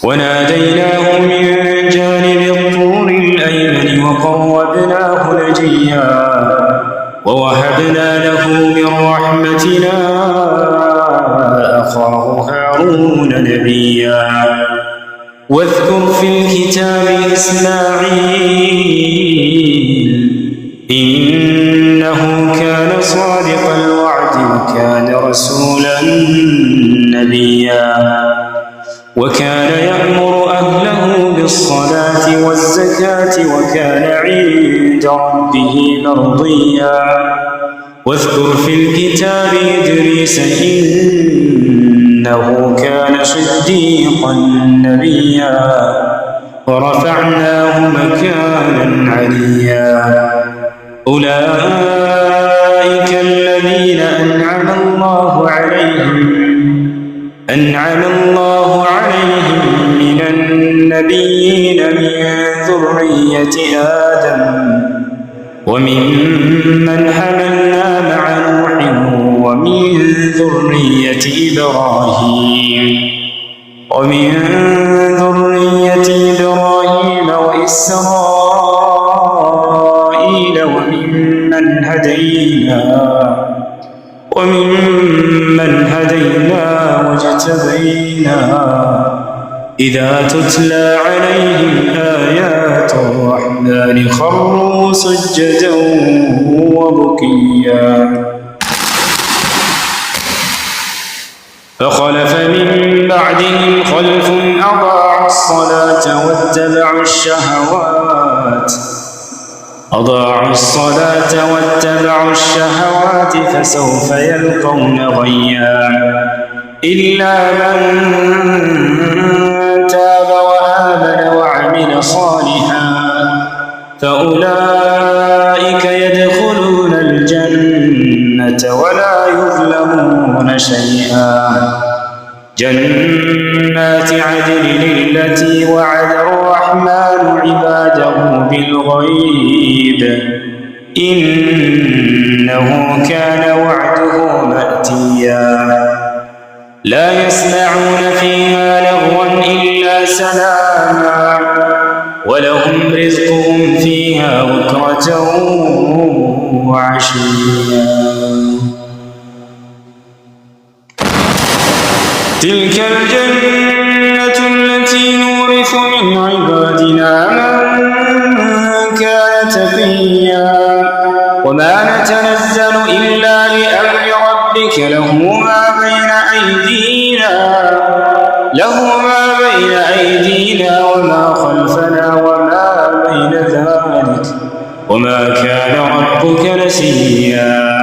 وناديناه من جانب الطور الأيمن وقربناه نجيا ووهبنا له من رحمتنا أخاه هارون نبيا واذكر في الكتاب إسماعيل إنه كان صادق الوعد وكان رسولا نبيا وكان يأمر أهله بالصلاة والزكاة وكان عند ربه مرضيا واذكر في الكتاب إدريس إنه كان صديقا نبيا ورفعناه مكانا عليا أولئك الذين أنعم الله عليهم من النبيين من ذرية آدم وممن حملنا مع نوح ومن ذرية إبراهيم وإسرائيل وممن هدينا واجتبينا إذا تتلى عليهم آيات الرحمن خروا سجدا وبكيا فخلف من بعدهم خلف أضاعوا الصلاة واتبعوا الشهوات فسوف يلقون غيا إلا من تاب وآمن وعمل صالحا فأولئك يدخلون الجنة ولا يظلمون شيئا جنات عدن التي وعد الرحمن عباده بالغيب إنه كان وعده مأتيا لا يسمعون فيها لغوا إلا سلاما ولهم رزقهم فيها بكرة وعشيا تلك الجنة التي نورث من عبادنا من كان تقيا وما نتنزل إلا بأمر ربك له ما بين أيدينا وما خلفنا وما بين ذلك وما كان ربك نسيا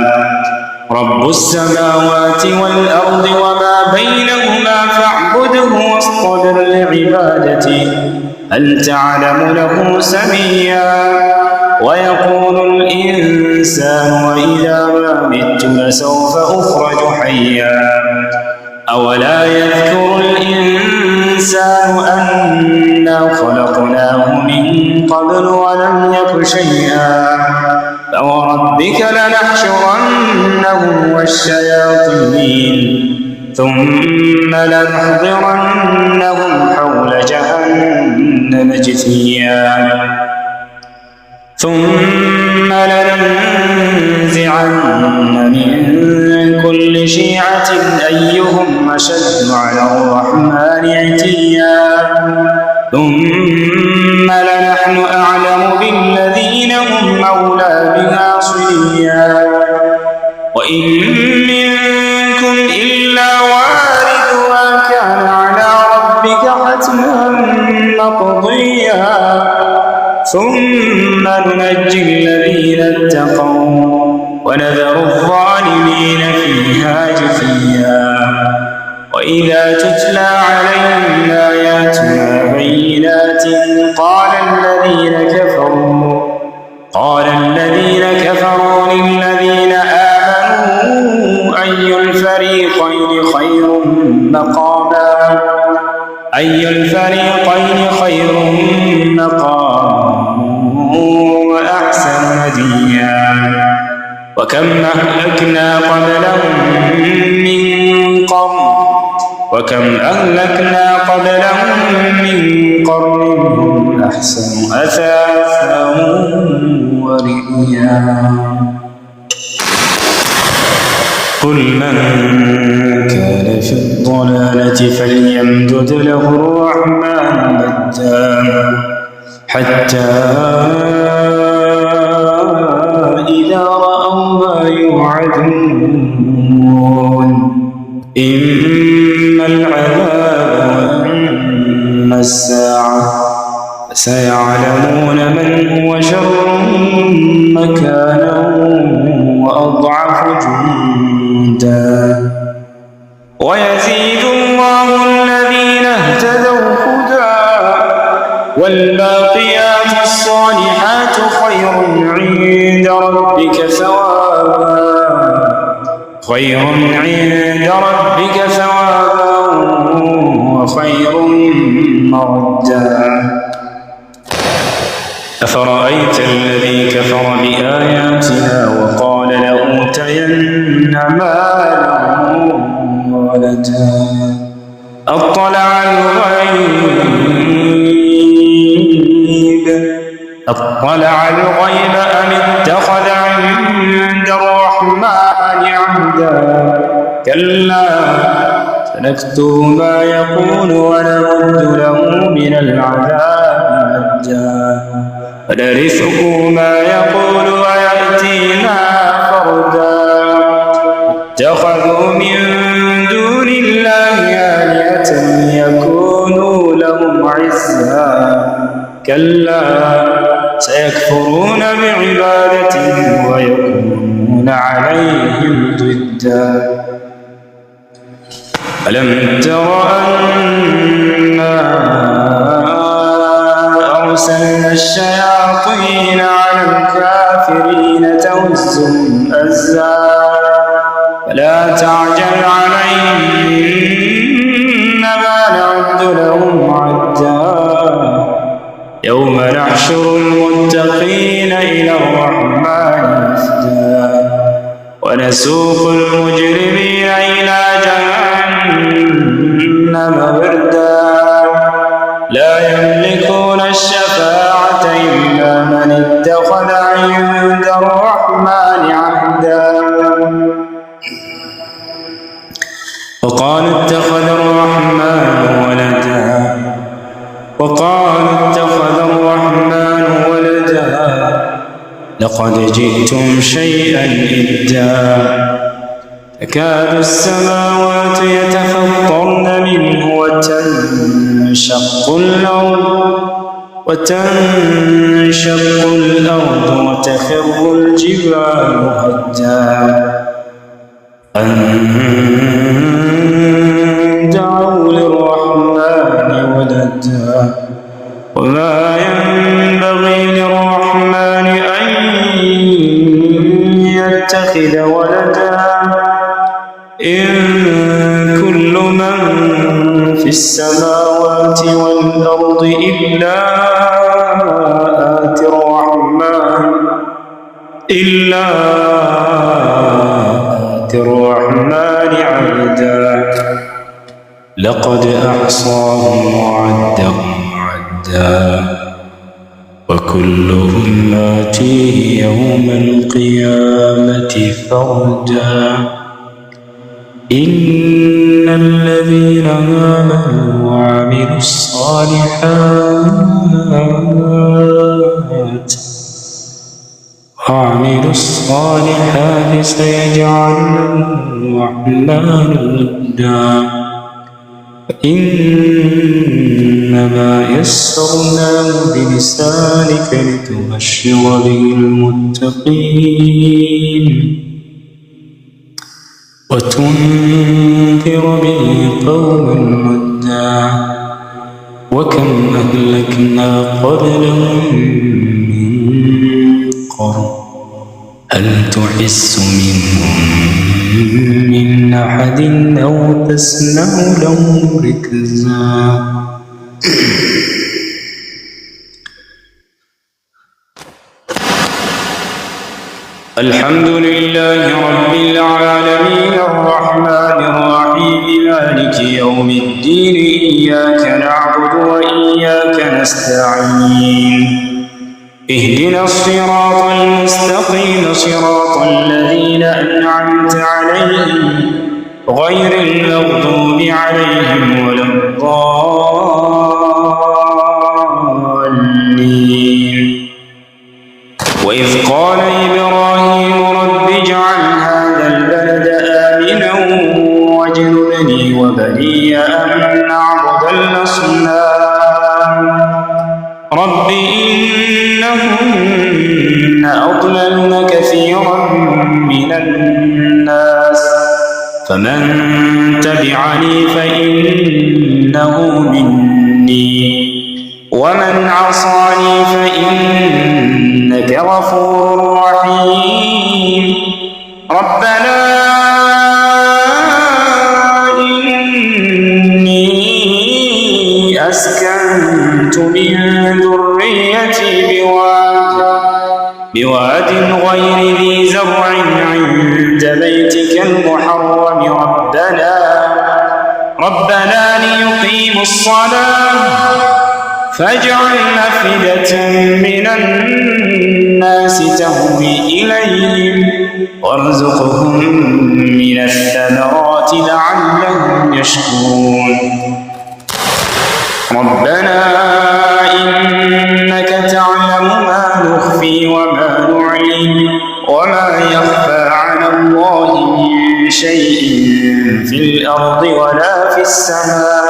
رب السماوات والأرض وما بينهما فاعبده واصطبر لعبادته هل تعلم له سميا ويقول الإنسان وإذا ما مت لسوف أخرج حيا أولا يذكر الإنسان أنا خلقناه من قبل ولم يك شيئا فوربك لنحشرنهم والشياطين ثم لنحضرنهم حول جهنم جثيا ثم لننزعن من كل شيعة أيهم أشد على الرحمن عتيا ثم لنحن أعلم بالذين هم أولى بها صليا وإن منكم إلا واردها كان على ربك حتما مقضيا ثم ننجي الذين اتقوا ونذر الظالمين فيها جثيا وإذا تتلى عليهم آياتنا بينات قال الذين كفروا للذين آمنوا أي الفريقين خير مقاما وأحسن نديا وكم أهلكنا قبلهم من قرن هم أحسن أثاثا ورئيا قل من كان في الضلالة فليمدد له الرحمن مدا حتى إذا رأوا ما يوعدون إما العذاب وإما الساعة سيعلمون من هو شر مكانا وأضعف جندا ويزيد الله الذين اهتدوا هدى عند ربك ثوابا خير عند ربك ثوابا وخير مردا أفرأيت الذي كفر بآياتنا وقال لأوتين مالا وولدا أطلع الغيب أم اتخذ عند الرحمن عهدا كلا سنكتب ما يقول ونمد له من العذاب مدا ونرثه ما يقول ويأتينا فردا اتخذوا من دون الله آلهة ليكونوا لهم عزا كلا سيكفرون بعبادتهم ويكونون عليهم ضدا ألم تر أنا أرسلنا الشياطين على الكافرين تؤزهم أزا فلا تعجل عليهم إنما نعد لهم عدا يوم نحشر المتقين إلى الرحمن وفدا ونسوق المجرمين إلى جهنم وردا لا يملكون الشفاعة إلا من اتخذ عند الرحمن عهدا وقالوا اتخذ الرحمن ولدا لقد جئتم شيئا إدا تكاد السماوات يتفطرن منه وتنشق الأرض وتخر الجبال هدا أن دعوا للرحمن ولدا وما ينبغي للرحمن أن يتخذ ولدا إن كل من في السماوات والأرض إلا آتي الرحمن عبدا لقد أحصاهم وعدهم عدا وكلهم آتيه يوم القيامة فردا إن الذين آمنوا وعملوا الصالحات سيجعل الرحمن ودا إنما يسرناه بلسانك لتبشر به المتقين وتنذر به قوما مدا وكم أهلكنا قبلهم من قرن هل تحس منهم من أحد أو تسمع لهم ركزا الحمد لله رب العالمين الرحمن الرحيم مالك يوم الدين إياك نعبد وإياك نستعين اهدنا الصراط المستقيم صراط الذين أنعمت عليهم غير المغضوب عليهم ولا الضالين وإذ قال إبراهيم رب اجعل هذا البلد آمنا واجنبني وبني أن نعبد الأصنام رب إنهن أضللن كثيرا من الناس فمن تبعني فإنه مني ومن عصاني فإنه إنك غفور رحيم ربنا إني أسكنت من ذريتي بواد غير ذي زرع عند بيتك المحرم ربنا ليقيموا الصلاة فاجعل أفئدة من الناس تهوي إليهم وارزقهم من الثمرات لعلهم يشكرون ربنا إنك تعلم ما نخفي وما نعلن وما يخفى على الله من شيء في الأرض ولا في السماء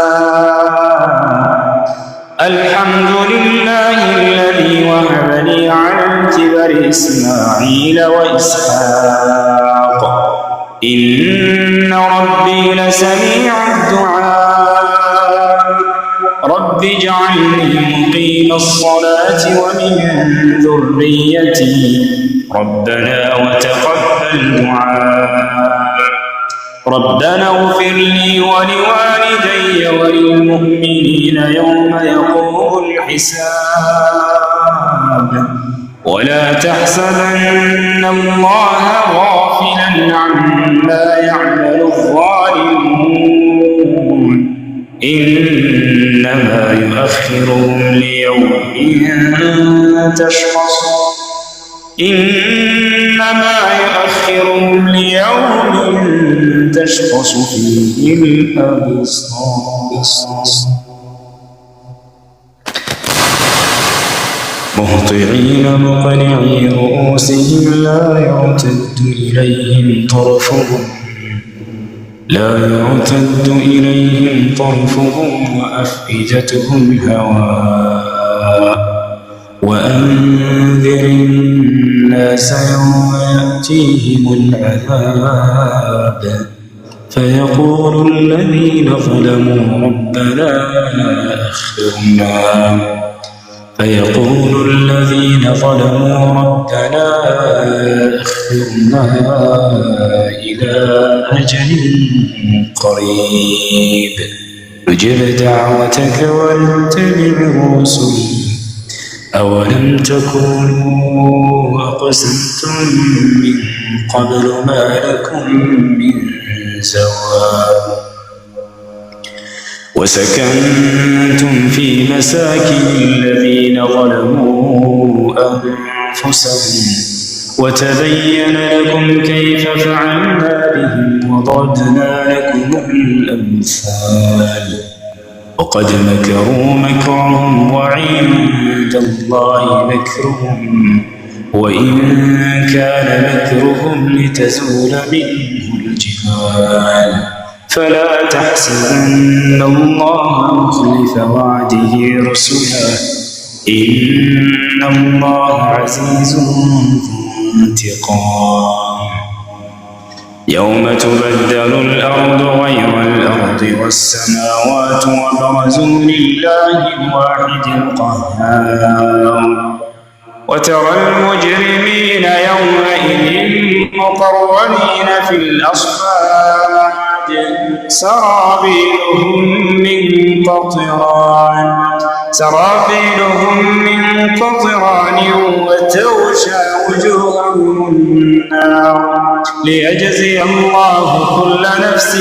الحمد لله الذي وهب لي على الكبر إسماعيل وإسحاق إن ربي لسميع الدعاء رب اجعلني مقيم الصلاة ومن ذريتي ربنا وتقبل دعاء ربنا اغفر لي ولوالدي وللمؤمنين يوم يقوم الحساب ولا تحسبن الله غافلا عما يعمل الظالمون إنما يؤخرهم ليوم تشخص فيه الأبصار مهطعين مقنعي رؤوسهم لا يرتد إليهم طرفهم وأفئدتهم هواء وأنذر الناس يوم يأتيهم العذاب فيقول الذين ظلموا ربنا أخرنا إلى أجل قريب نجب دعوتك ونتبع الرسل أولم تكونوا أقسمتم من قبل ما لكم من زوال وسكنتم في مساكن الذين ظلموا أنفسهم وتبين لكم كيف فعلنا بهم وضربنا لكم الأمثال وقد مكروا مكرهم وعند الله مكرهم وإن كان مكرهم لتزول منه الجبال فلا تحسبن الله مخلف وعده رسله إن الله عزيز ذو انتقام يوم تبدل الأرض غير الأرض والسماوات وبرزوا لله الواحد القهار وترى المجرمين يومئذ مقرنين في الأصفاد سرابيلهم من قطران وتغشى وجوههم النار ليجزي الله كل نفس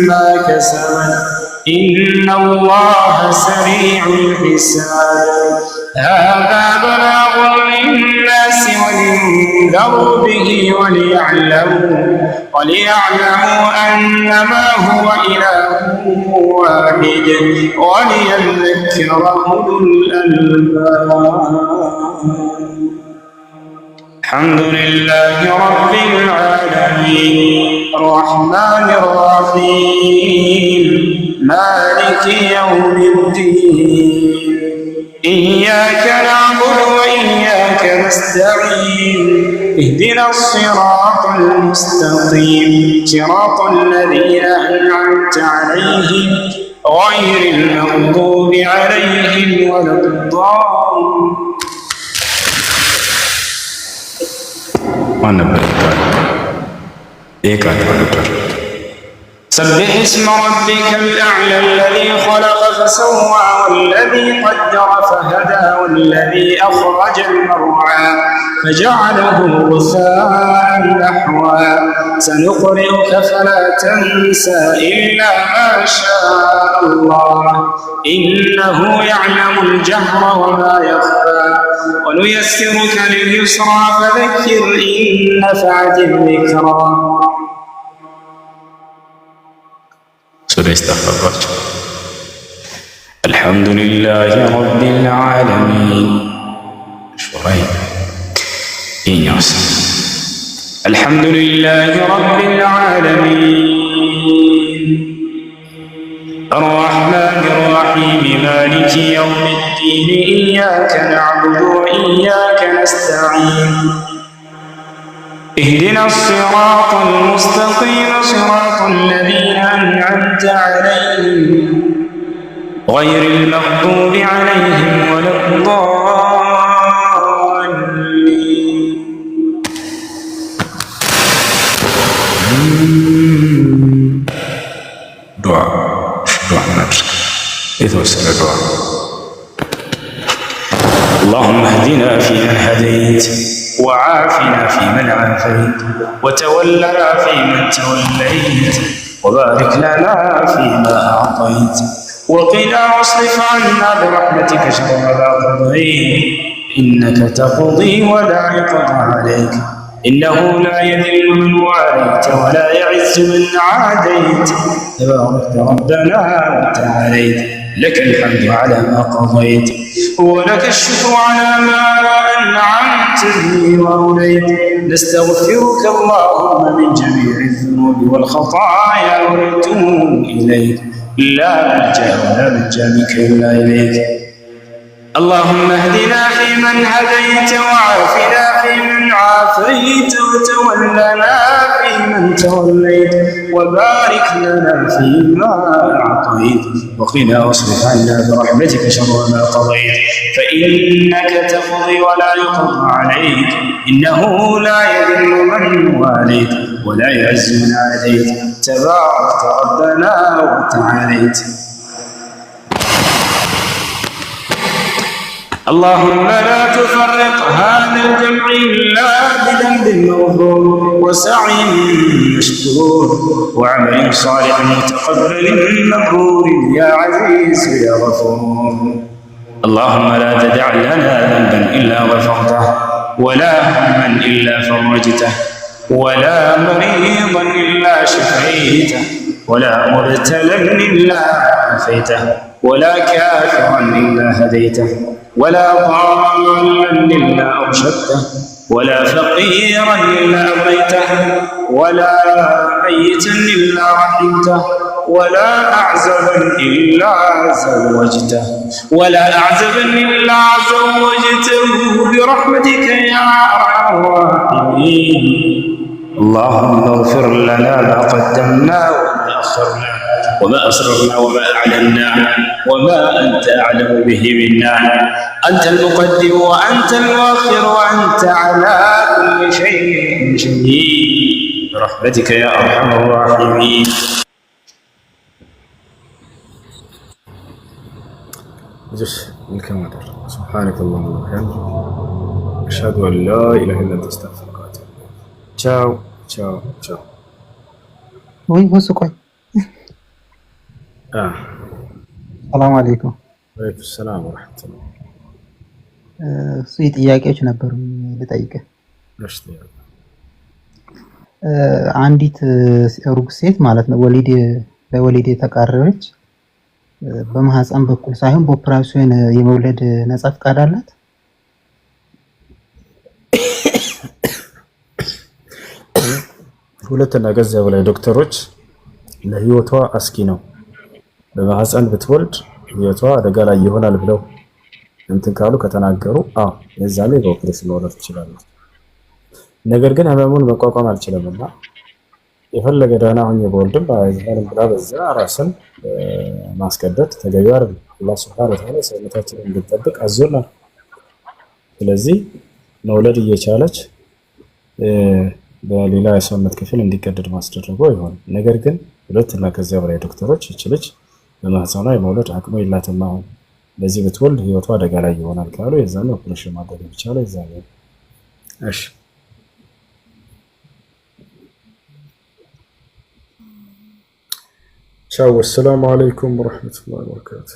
ما كسبت إن الله سريع الحساب هذا بلاغ للناس ولينذروا به وليعلموا أنما هو إله واحد وليذكر أولو الألباب الحمد لله رب العالمين الرحمن الرحيم مالك يوم الدين إياك نعبد وإياك نستعين اهدنا الصراط المستقيم صراط الذين أنعمت عليهم غير المغضوب عليهم ولا الضالين ማን ነበር ይባላል? ይቃጣል። سبح اسم ربك الأعلى الذي خلق فسوى والذي قدر فهدى والذي أخرج المرعى فجعله غثاء نحوا سنقرئك فلا تنسى إلا ما شاء الله إنه يعلم الجهر وما يخفى ونيسرك لليسرى فذكر إن نفعت الذكرى. استغفر الحمد لله رب العالمين. شوي إنياس الحمد لله رب العالمين الرحمن الرحيم مالك يوم الدين إياك نعبد وإياك نستعين اهدنا الصراط المستقيم صراط الذين أنعمت عليهم غير المغضوب عليهم ولا الضالين. دعاء نفسك يتوسل الدعاء. اللهم اهدنا فيمن هديت وعافنا فيمن عافيت وتولنا فيمن توليت وبارك لنا فيما أعطيت وقنا واصرف عنا برحمتك شر ما قضيت إنك تقضي ولا يقضى عليك إنه لا يذل من واليت ولا يعز من عاديت تبارك ربنا وتعاليت لك الحمد على ما قضيت ولك الشكر على ما أنعمت به وأوليت نستغفرك اللهم من جميع الذنوب والخطايا ونتوب إليك لا ملجأ ولا منجا بك إلا إليك. اللهم اهدنا فيمن هديت وعافنا فيمن عافيت وتولنا فيمن توليت وبارك لنا فيما أعطيت وقنا واصرف عنا برحمتك شر ما قضيت فإنك تقضي ولا يقضى عليك إنه لا يذل من واليت ولا يعز من عاديت تبارك ربنا وتعاليت. اللهم لا تفرق هذا الجمع إلا بذنب مغفور وسعي مشكور وعمل صالح متقبل مبرور يا عزيز يا غفور. اللهم لا تدع لنا ذنبا إلا غفرته ولا هما إلا فرجته ولا مريضا إلا شفيته ولا مبتلا إلا عافيته ولا كافرا إلا هديته ولا ضالا إلا أرشدته ولا فقيرا إلا أغنيته ولا ميتا إلا رحمته ولا أعزبا إلا زوجته برحمتك يا أرحم الراحمين. اللهم اغفر لنا ما قدمنا وما أخرنا وما أسررنا وما أعلنا وما أنت أعلم به منا أنت المقدم وأنت المؤخر وأنت على كل شيء شهيد برحمتك يا أرحم الراحمين. سبحانك اللهم وبحمدك أشهد أن لا إله إلا أنت أستغفرك وأتوب إليك. تشاو تشاو تشاو. وين هو سكوي؟ ሰላም አለይኩም። ወአለይኩም ሰላም ወራህመቱላህ። ጥያቄዎች ነበሩ ልጠይቅህ። እሺ። አንዲት ሩቅ ሴት ማለት ነው ለወሊድ የተቃረበች በማህፀን በኩል ሳይሆን በኦፕራሲዮን የመውለድ ነፃ ፈቃድ አላት? ሁለትና ከዚያ በላይ ዶክተሮች ለህይወቷ አስጊ ነው በማህፀን ብትወልድ ህይወቷ አደጋ ላይ ይሆናል ብለው እንትን ካሉ ከተናገሩ የዛኔ በኦፕሬሽን መውለድ ትችላለች። ነገር ግን ህመሙን መቋቋም አልችልምና የፈለገ ደህና ሆኜ በወልድም ባይዘንም ብላ በዛ ራስን ማስቀደድ ተገቢ አይደለም። አላህ ሱብሓነሁ ወተዓላ ሰውነታችንን እንድንጠብቅ አዞናል። ስለዚህ መውለድ እየቻለች በሌላ የሰውነት ክፍል እንዲቀደድ ማስደረጉ አይሆንም። ነገር ግን 2 እና ከዚያ በላይ ዶክተሮች እች ልጅ በማህፀኗ የመውለድ አቅሙ የላትም፣ አሁን በዚህ ብትወልድ ህይወቷ አደጋ ላይ ይሆናል ካሉ የዛኔ ኦፕሬሽን ማድረግ የሚቻለው የዛኔ። እሺ ቻው። ሰላም አለይኩም ወራህመቱላሂ ወበረካቱ።